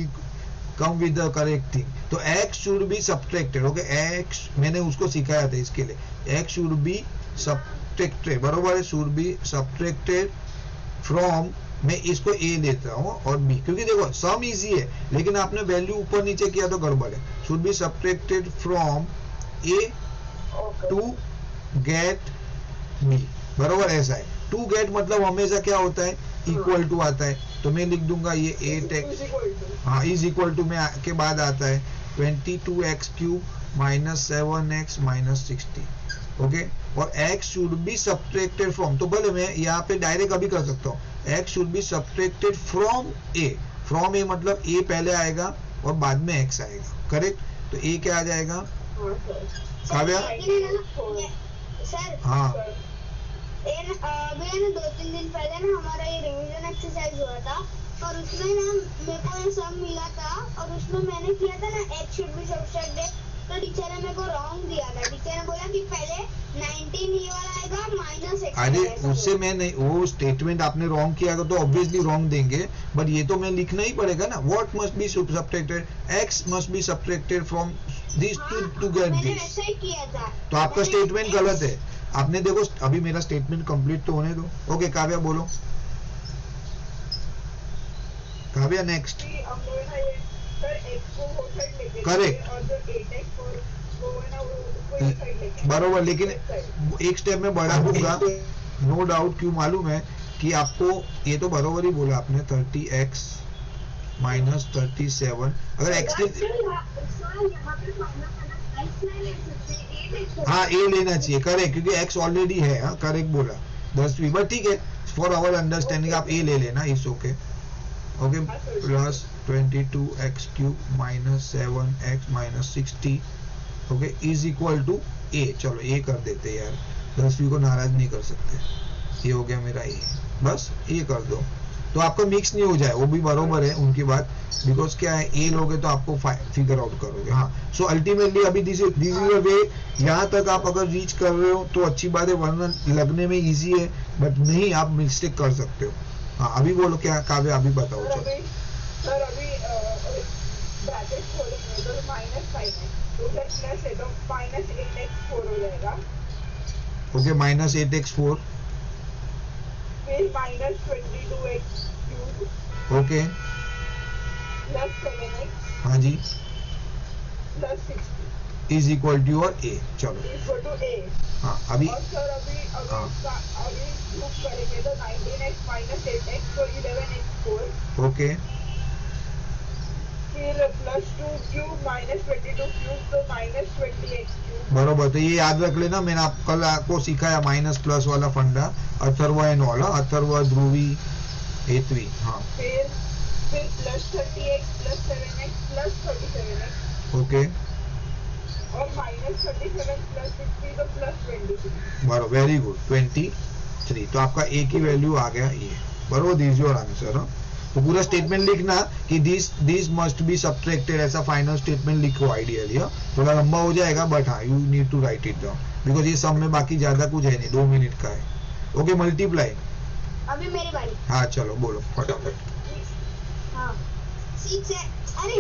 come with the correct thing. तो x should be subtracted. Okay x मैंने उसको सिखाया था इसके लिए. x शुड बी सब्ट्रैक्टेड, बरोबर है, शुड बी सब्ट्रैक्टेड फ्रॉम. मैं इसको a लेता हूँ और b, क्योंकि देखो सम इजी है लेकिन आपने वैल्यू ऊपर नीचे किया तो गड़बड़ है. Should be subtracted from a to get b, बरोबर ऐसा है. टू गेट मतलब हमेशा क्या होता है, इक्वल टू आता है. तो मैं लिख दूंगा ये 8x, हाँ इज इक्वल टू में के बाद आता है 22x cube minus 7x minus 60. Okay, और x should be subtracted from. तो बोले मैं यहाँ पे डायरेक्ट अभी कर सकता हूँ, x should be subtracted from a. From a मतलब a पहले आएगा और बाद में x आएगा, करेक्ट. तो ए क्या आ जाएगा हाँ सर काव्या? सर हाँ अभी है ना 2-3 दिन पहले ना हमारा ये रिवीजन एक्सरसाइज हुआ था और उसमें ना मेरे को ये सम मिला था और उसमें मैंने किया था ना x शुड बी सब्ट्रैक्टेड, तो टीचर ने मेरे को रॉन्ग दिया था। टीचर ने बोला कि पहले 19 ये वाला आएगा माइनस x। अरे उससे मैं नहीं, वो स्टेटमेंट आपने रॉन्ग किया तो ऑब्वियसली रॉन्ग देंगे, बट ये तो मैं लिखना ही पड़ेगा ना, what must be subtracted, x must be subtracted from this to get मैंने दिस। वैसा ही किया था। तो आपका स्टेटमेंट गलत है। आपने देखो अभी मेरा स्टेटमेंट कंप्लीट तो होने दो। ओके काव्या बोलो। काव्या नेक्स्ट। हम लोग ना ये सर x को वो साइड लेके Correct. और जो 8x और वो है ना वो उसको ये साइड लेके बरोबर, लेकिन एक स्टेप में बढ़ा दूंगा, नो डाउट। क्यों मालूम है कि आपको ये तो बरोबर ही बोला आपने, 30x माइनस 37। अगर x हाँ ए लेना चाहिए, करेक्ट, क्योंकि x ऑलरेडी है। हाँ करेक्ट बोला 10वीं, बट ठीक है फॉर आवर अंडरस्टैंडिंग आप ए ले लेना, it's okay. Okay plus 22x cube minus 7x minus 60 okay is equal to A. चलो ए कर देते यार, 10वीं को नाराज नहीं कर सकते। ये हो गया मेरा ए, बस ए कर दो तो आपका मिक्स नहीं हो जाए, वो भी बरोबर है उनकी बात, बिकॉज क्या है ए लोगे तो आपको फिगर आउट करोगे। हाँ सो अल्टीमेटली अभी दिस इज अ वे, यहाँ तक आप अगर रीच कर रहे हो तो अच्छी बात है, वरना लगने में इजी है बट नहीं, आप मिस्टेक कर सकते हो। हाँ अभी बोलो क्या काव्या, अभी बताओ। चलो सर अभी ब्रैकेट खोलेंगे तो -5 है, तो उधर प्लस है तो -8x4 हो जाएगा। ओके माइनस 8x4 फिर -22x cube okay plus 7x हाँ जी plus 60 is equal to your A. चलो इक्वल टू a। हाँ अभी और सर अभी हाँ। प्रूफ करेंगे तो 19x माइनस 8x तो 11x4 ओके फिर +2 क्यूब माइनस 22 क्यूब तो -20x क्यूब। बरोबर, तो ये याद रख लेना, मैंने कल आपको सिखाया माइनस प्लस वाला फंडा, अथर्व एंड ऑल, अथर्व ध्रुवी हेतवी। हाँ फिर +30x plus 7x plus 37x okay और -37 प्लस 60 तो प्लस 23। बरो वेरी गुड 23। तो आपका ए की वैल्यू आ गया ये, बरोबर, दिस योर आंसर। तो पूरा स्टेटमेंट लिखना कि दिस मस्ट बी सब्ट्रैक्टेड, ऐसा फाइनल स्टेटमेंट लिखो आइडियली। थोड़ा लंबा हो जाएगा बट हाँ you need to write it down, because ये सब में बाकी ज्यादा कुछ है नहीं, 2 मिनट का है। Okay multiply. अभी मेरी बारी। हाँ चलो बोलो फटाफट। हाँ 6 है, अरे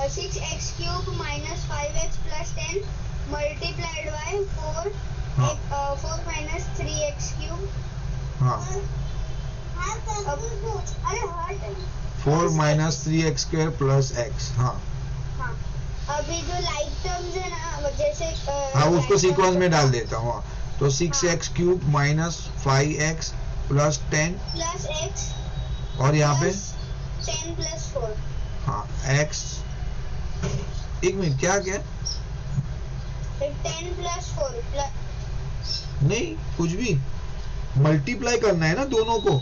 6x cube minus 5x plus 10 multiplied by 4 minus 3x cube. हाँ अरे 4 minus 3x square plus x। हाँ हाँ अभी जो लाइक टर्म्स है ना, जैसे हाँ उसको सीक्वेंस में डाल देता हूँ। तो 6x cube minus 5x plus 10 plus x और यहाँ पे 10 प्लस 4। हाँ x, एक मिनट क्या क्या फिर 10 प्लस 4 प्लस नहीं कुछ भी, मल्टीप्लाई करना है ना दोनों को।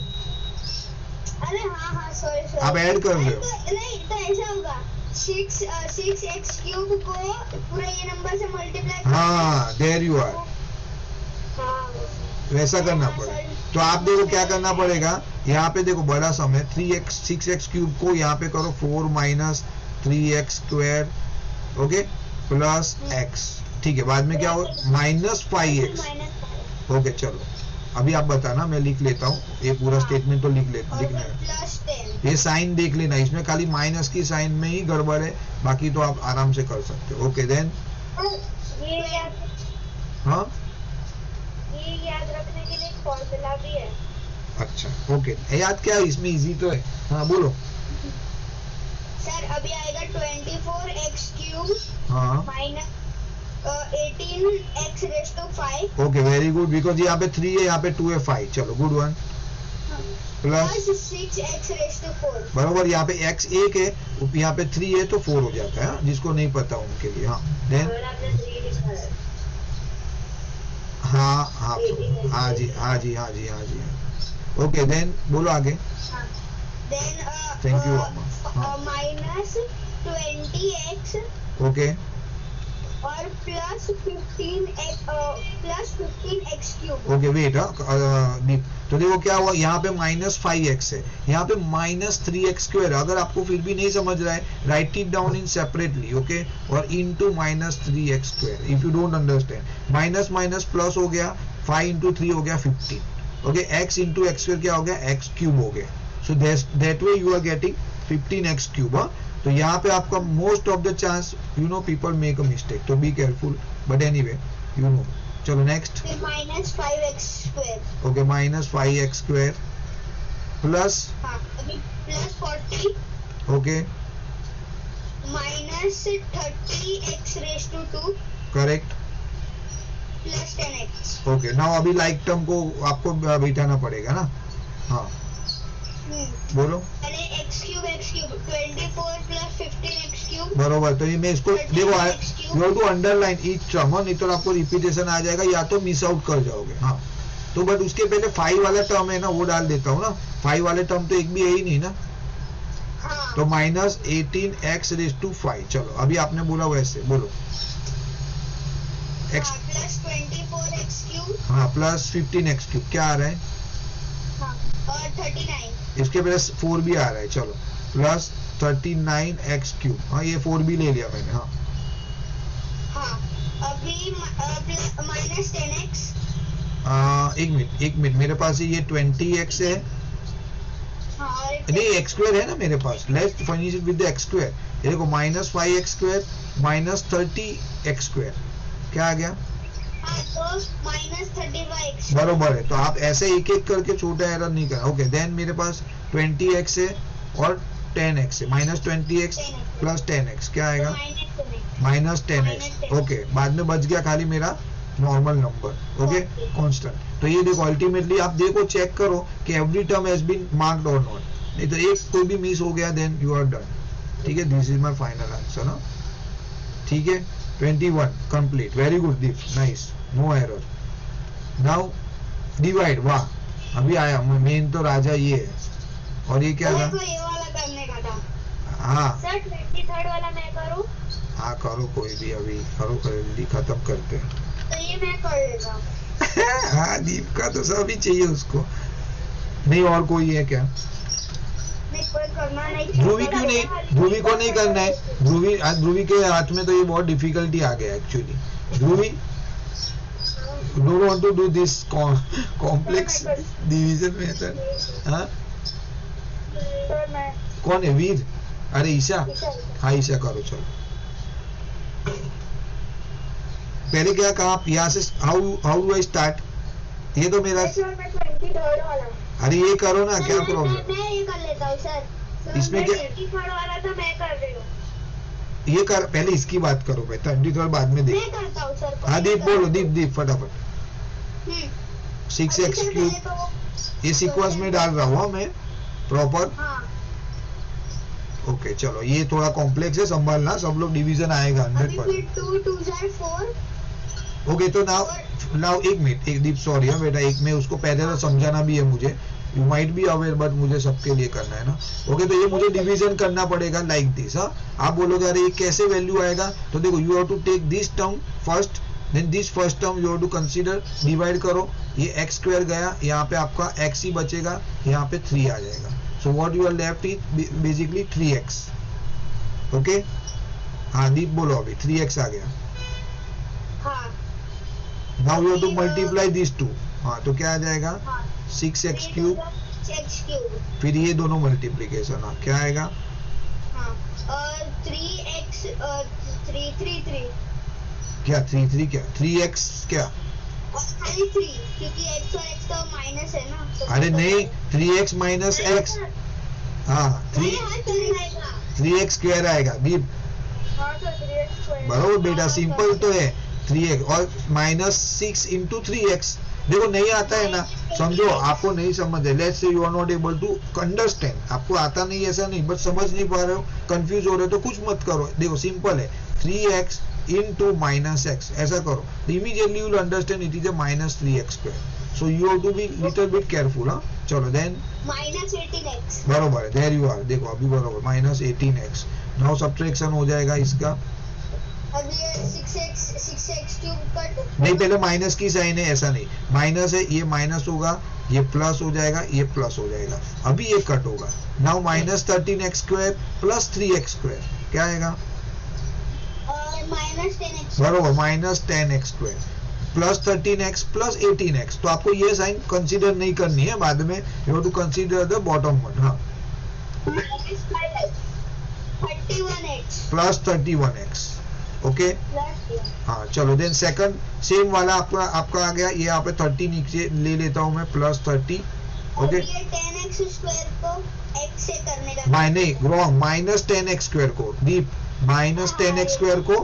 अरे हाँ सॉरी आप ऐड कर रहे हो। नहीं तो ऐसा होगा 6x क्यूब को पूरा ये नंबर से मल्टीप्लाई। हाँ देयर यू आर, वैसा करना पड़ेगा। तो आप देखो क्या करना पड़ेगा, यहाँ पे देखो बड़ा सम है 6x क्यूब को यहाँ पे करो 4 minus 3x square okay plus x, ठीक है। बाद में क्या हो माइनस 5x। ओके चलो अभी आप बताना, मैं लिख लेता हूँ ये पूरा स्टेटमेंट तो लिखना है। ये साइन देख लेना, इसमें खाली माइनस की साइन में ही गड़बड़ है, बाकी तो आप आराम से कर सकते हो। ओके देन हाँ ये याद रखने के लिए फॉर्मूला भी है। अच्छा ओके, याद क्या है इसमें, इजी तो है। हाँ बोलो सर अभी आएगा 24x क्यूब हाँ minus 18x raise to 5। Okay very good, because यहाँ पे 3 है, यहाँ पे 2 है 5। चलो good one plus 6x raise to 4। बराबर, यहाँ पे x 1 है, यहाँ पे 3 है तो 4 हो जाता है, जिसको नहीं पता उनके लिए। हाँ देन हाँ हाँ हाँ जी हाँ जी हाँ जी हाँ जी ओके देन बोलो आगे। Then Thank you, minus 20x okay और plus 15x cube. Okay wait, तो देखो क्या हुआ, यहाँ पे -5x है, यहाँ पे -3x²। अगर आपको फिर भी नहीं समझ रहा है, write it down in separately, okay, और into -3x²। If you don't understand, minus minus plus हो गया, 5 इंटू 3 हो गया 15, ओके, x इंटू x² क्या हो गया, x³ हो गया। So that way you are getting 15x³। तो यहाँ पे आपका most of the chance you know people make a mistake, तो be careful, but anyway you know. चलो next, -5x²। Okay, -5x² plus, हाँ, अभी plus 40 okay, -30x⁻², correct, plus 10x। Okay. Now अभी like term को आपको बिठाना पड़ेगा ना, हाँ बोलो, पहले x³ 24 प्लस 15x³ बरोबर। तो ये मैं इसको देखो, you have to underline each term, नहीं तो आपको रिपीटेशन आ जाएगा या तो मिस आउट कर जाओगे। हाँ, तो बट उसके पहले 5 वाला टर्म है ना, वो डाल देता हूँ ना। 5 वाले टर्म तो एक भी है ही नहीं ना, हाँ, तो -18x⁵। चलो अभी आपने बोला वैसे बोलो, x, प्लस 24x³ हाँ, प्लस 15x³ क्या आ रहा है, हाँ, और 39। इसके पहले 4 भी आ रहा है। चलो प्लस 39x³, हाँ ये 4 भी ले लिया मैंने। हाँ हाँ, अभी माइनस 10x। एक मिनट मेरे पास ये 20x है, हाँ, और नहीं x² है ना मेरे पास। Let's finish it with the x²। ये देखो -5x² -30x², क्या आ गया, हाँ, तो -35x। बरोबर है। तो आप ऐसे एक एक करके छोटा एरर नहीं करना। ओके, देन मेरे पास 20x है और 10x है, -20x प्लस 10x क्या आएगा, -10x। ओके, बाद में बच गया खाली मेरा नॉर्मल नंबर, ओके, कांस्टेंट। तो ये देखो अल्टीमेटली आप देखो, चेक करो कि every term has been marked और नॉट, नहीं तो एक कोई भी मिस हो गया देन यू आर डन। ठीक है, this is my final answer ना। ठीक है, 21 complete, very good Deep, nice, no error. Now divide, वाह, अभी आया मेन तो राजा ये है। और ये क्या था, ये वाला करने का था हाँ सर। 23rd वाला मैं करूँ? हाँ करो, कोई भी अभी करो, जल्दी खत्म करते हैं। तो ये मैं कर लेता हूँ। हाँ, दीप का तो सभी चाहिए उसको, नहीं और कोई है क्या, नहीं कोई करना नहीं। ध्रुवी क्यों नहीं, ध्रुवी को नहीं करना है, ध्रुवी के हाथ में तो ये बहुत डिफिकल्टी आ गया actually. Dhubri don't want to do this complex division method, हाँ सर मैं कौन है, वीर, अरे ईशा, हाँ ईशा करो। चलो पहले क्या कहा आप, यहाँ से हाउ डू आई स्टार्ट, ये तो मेरा, सर मैं 23rd वाला, अरे ये करो ना, क्या मैं प्रॉब्लम, ये कर लेता हूँ सर। इसमें क्या, 23rd वाला तो मैं कर रही हूँ। ये कर, पहले इसकी बात करो भाई, 23rd बाद में देख। मैं करता हूँ सर। हाँ दीप बोलो, दीप फटाफट। 6x³, ये सीक्वेंस में डाल रहा हूँ मैं प्रॉपर। हाँ, ओके चलो, ये थोड़ा कॉम्प्लेक्स है, संभालना, सब लोग डिवीजन आएगा 100%। 2 2 4। ओके, तो नाउ एक मिनट, एक दीप सॉरी है बेटा, एक में उसको पहले तो समझाना भी है मुझे, you might be aware but मुझे सबके लिए करना है ना। ओके, तो ये मुझे डिवीजन करना पड़ेगा लाइक दिस। हाँ, आप बोलोगे अरे ये कैसे वैल्यू आएगा, तो देखो you have to take this term first, then this first term you have to consider, divide करो, ये x² गया, यहाँ पे आपका x ही बचेगा, यहाँ पे 3 आ जाएगा। So what you are left is basically 3x। Okay, हाँ दीप बोलो, अभी 3x आ गया। हाँ, now you have to multiply this 2, हाँ तो क्या आ जाएगा, हाँ, 6x³, 6x³। फिर ये दोनों मल्टीप्लीकेशन, हाँ क्या आएगा, हाँ, और 3x 3 क्या 3 क्या 3x क्या, और खाली 3 क्योंकि x और x तो माइनस है ना, तो अरे नहीं 3x माइनस x, हाँ 3x² आएगा दीप, हाँ सर 3x²। बराबर बेटा, सिंपल तो है 3x और -6 इंटू 3x। देखो नहीं आता है ना, समझो आपको नहीं समझ है, let's say you are not able to understand, आपको आता नहीं ऐसा नहीं, बट समझ नहीं पा रहे हो, कंफ्यूज हो रहे हो, तो कुछ मत करो, देखो सिंपल है 3x into -x, ऐसा करो, immediately you will understand it is a -3x²। So you have to be little bit careful. हाँ चलो देन -18x बरोबर है. There you are. देखो अभी बरोबर -18x. नाउ सब्ट्रैक्शन हो जाएगा इसका. अब ये 6x क्यूब कट नहीं पहले माइनस की साइन है, ऐसा नहीं. माइनस है, ये माइनस होगा, ये प्लस हो जाएगा, ये प्लस हो जाएगा. अभी ये कट होगा. नाउ -13x² प्लस 3x² क्या आएगा? -10x बरोबर -10x² plus 13x plus 18x. तो आपको ये साइन कंसीडर नहीं करनी है बाद में. You have to consider the bottom one. हाँ -31x प्लस 31x. ओके हाँ चलो देन सेकंड सेम वाला आपका आ गया. ये यहाँ पे 30 नीचे ले लेता हूँ मैं, प्लस 30. ओके ये 10x स्क्वायर को x से करने का नहीं रॉन्ग. -10x² को डीप -10x² को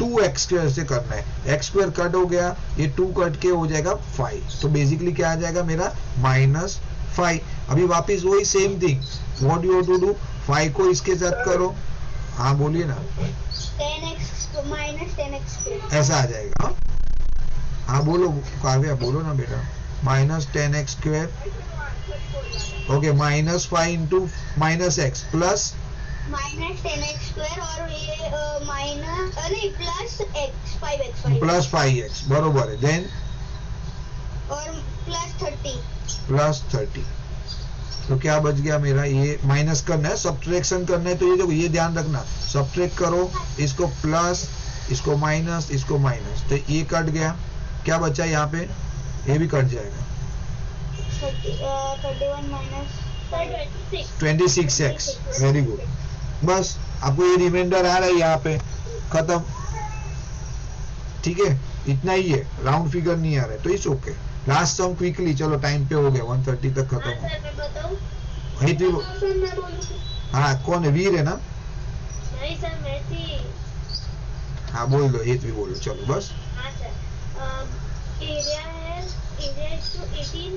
2x² से करना है. x² कट हो गया, ये 2 कट के हो जाएगा 5. तो बेसिकली क्या आ जाएगा मेरा -5. अभी वापिस वही same thing. What you have to do, 5 को इसके साथ करो. हाँ बोलिए ना. 10x ऐसा आ जाएगा. हाँ बोलो काव्या, बोलो ना बेटा. -10x². Okay -5 into -x plus -10x² और ये नहीं plus x 5x plus 5x बरोबर है. देन और प्लस 30 तो क्या बच गया मेरा? ये माइनस करना है, सब्ट्रैक्शन करना है. तो ये देखो ये ध्यान रखना, सब्ट्रैक्ट करो, इसको प्लस, इसको माइनस, इसको माइनस. तो ये कट गया. क्या बचा यहाँ पे? ये भी कट जाएगा. 26x. Very good. बस आपको ये रिमाइंडर आ रहा है यहाँ पे. खत्म. ठीक है इतना ही है, राउंड फिगर नहीं आ रहा है तो it's okay. Last sum quickly. चलो टाइम पे हो गया, 1:30 तक खत्म हो. हाँ कौन है? वीर है ना? नहीं सर मैं थी. हाँ बोल दो, हित भी बोलो. चलो बस. हाँ सर एरिया है, area is two 18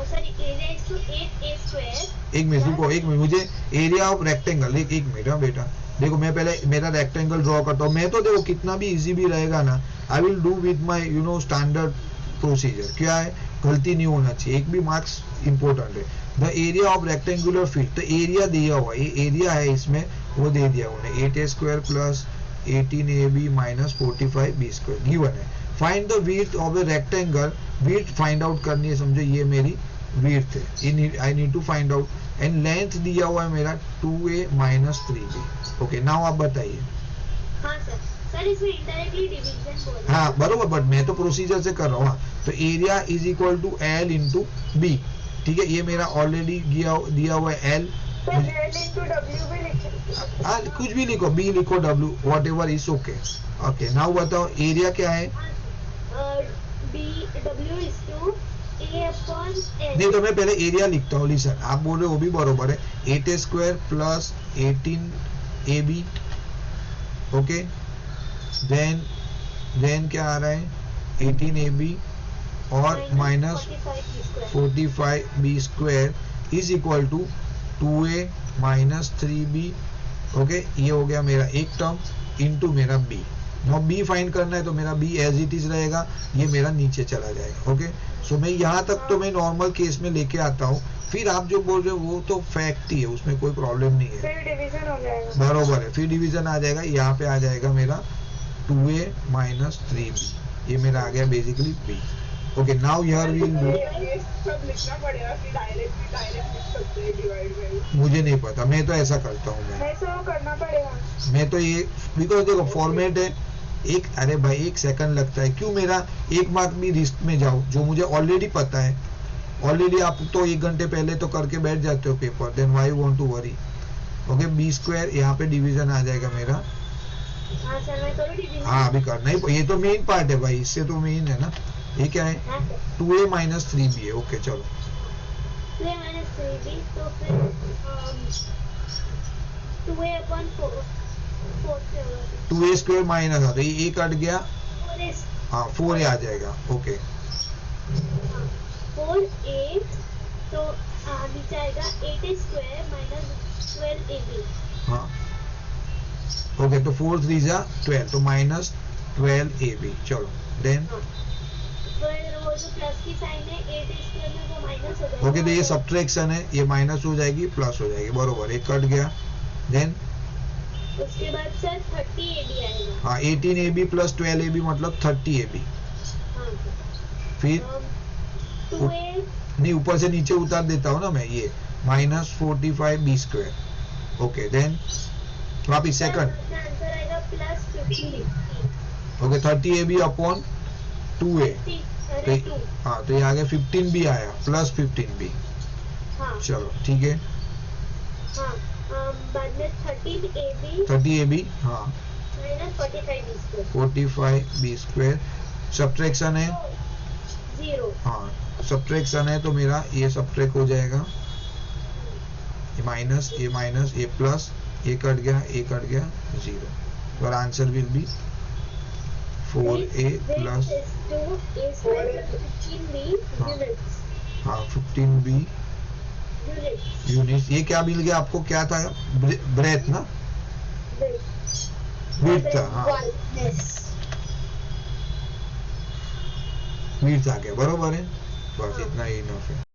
sorry area is two 8a². एक मिनट रुको, एक मिनट. मुझे एरिया ऑफ रेक्टेंगल एक मिनट. हाँ बेटा देखो मैं पहले मेरा रेक्टेंगल ड्रॉ करता हूँ. मैं तो देखो कितना भी इजी भी रहेगा ना, I will do with my standard procedure. क्या है, गलती नहीं होना चाहिए. एक भी मार्क्स इंपॉर्टेंट है. The area of rectangular field. तो एरिया दिया हुआ, ये एरिया है इसमें, वो दे दिया उन्हें 8a² plus 18ab minus 45b² given है. Find the width of the rectangle. Width find out करनी है, समझो ये मेरी विड्थ है. I need to find out. And length दिया हुआ है मेरा 2a minus 3b. Okay now आप बताइए. हाँ सर इसमें इनडायरेक्टली डिवीजन बोल रहे हैं. हाँ बरोबर, बट मैं तो प्रोसीजर से कर रहा हूँ. तो area is equal to L into B. ठीक है ये मेरा ऑलरेडी दिया हुआ है L. हाँ कुछ भी लिखो, B लिखो, W what ever is okay. Okay now बताओ एरिया क्या है? W is to A upon L. नहीं तो मैं पहले एरिया लिखता हूँ. लिसन आप बोल रहे हो वो भी बरोबर है. 8a² plus 18ab. Okay then क्या आ रहा है? 18ab और minus 45b² is equal to 2a minus 3b. Okay ये हो गया मेरा एक टर्म इनटू मेरा b. नाउ b फाइंड करना है तो मेरा b एज इट इज रहेगा, ये मेरा नीचे चला जाएगा. ओके सो मैं यहाँ तक तो मैं नॉर्मल केस में लेके आता हूँ. फिर आप जो बोल रहे हो वो तो फैक्ट ही है, उसमें कोई प्रॉब्लम नहीं है. फिर डिवीजन हो जाएगा. बरोबर है, फिर डिवीजन आ जाएगा. यहाँ पे आ जाएगा मेरा 2a माइनस 3b. ये मेरा आ गया basically b. Okay now here we will do. ये सब लिखना पड़ेगा कि डायरेक्ट लिख सकते हैं डिवाइड बाय. मुझे नहीं पता, मैं तो ऐसा करता हूँ. मैं ऐसा करना पड़ेगा. मैं तो ये बिकॉज देखो फॉर्मेट है एक. अरे भाई एक सेकंड लगता है, क्यों मेरा एक मार्क भी रिस्क में जाओ जो मुझे ऑलरेडी पता है. ऑलरेडी आप तो 1 घंटे पहले तो करके बैठ जाते हो paper. Then why want to worry. Okay b² यहाँ पे डिवीजन आ जाएगा मेरा. हाँ सर मैं करूँ डिवीजन. हाँ अभी करना ही, ये तो मेन पार्ट है भाई, इससे तो मेन है ना. ये क्या है? हाँ सर 2a माइनस 3b है. ओके चलो 2a minus 3b तो फिर 2a upon 4 2a² माइनस आता है, ये a कट गया. 4a. हाँ 4a आ जाएगा. ओके 4a तो नीचे आएगा 8a² minus 12ab. हाँ ओके तो 4 3 जा 12 तो माइनस 12ab. चलो देन फिर वो जो प्लस की साइन है 8 स्क्वायर में वो माइनस हो जाएगा। ओके, तो ये सब्ट्रैक्शन है, ये माइनस हो जाएगी प्लस हो जाएगी, बरोबर, एक कट गया। देन उसके बाद सर 30 AB आएगा। हाँ, 18AB प्लस 12AB मतलब 30AB। हाँ फिर 2A नहीं, ऊपर से नीचे उतार देता हूँ ना मैं, ये माइनस 45B²। ओके, देन वापिस सेकंड। आंसर आएगा plus 15। Okay, 30AB upon 2A। अरे 2। हाँ, तो ये आ गया 15B आया प्लस 15B। हाँ चलो ठीक है, हाँ बाद में 13AB 30AB हाँ माइनस 45B²। 45B²। सब्ट्रैक्शन है, 0। हाँ सब्ट्रैक्शन है, तो मेरा ये सब्ट्रैक्ट हो जाएगा, ये माइनस ये प्लस, ये कट गया 0। और answer will B 4A plus 15B हाँ। यूनिट्स। हाँ 15B यूनिट। ये क्या मिल गया आपको, क्या था, ब्रेथ ना, विड्थ था, हाँ विड्थ आ गया, बरोबर है, बस इतना ही इनफ है।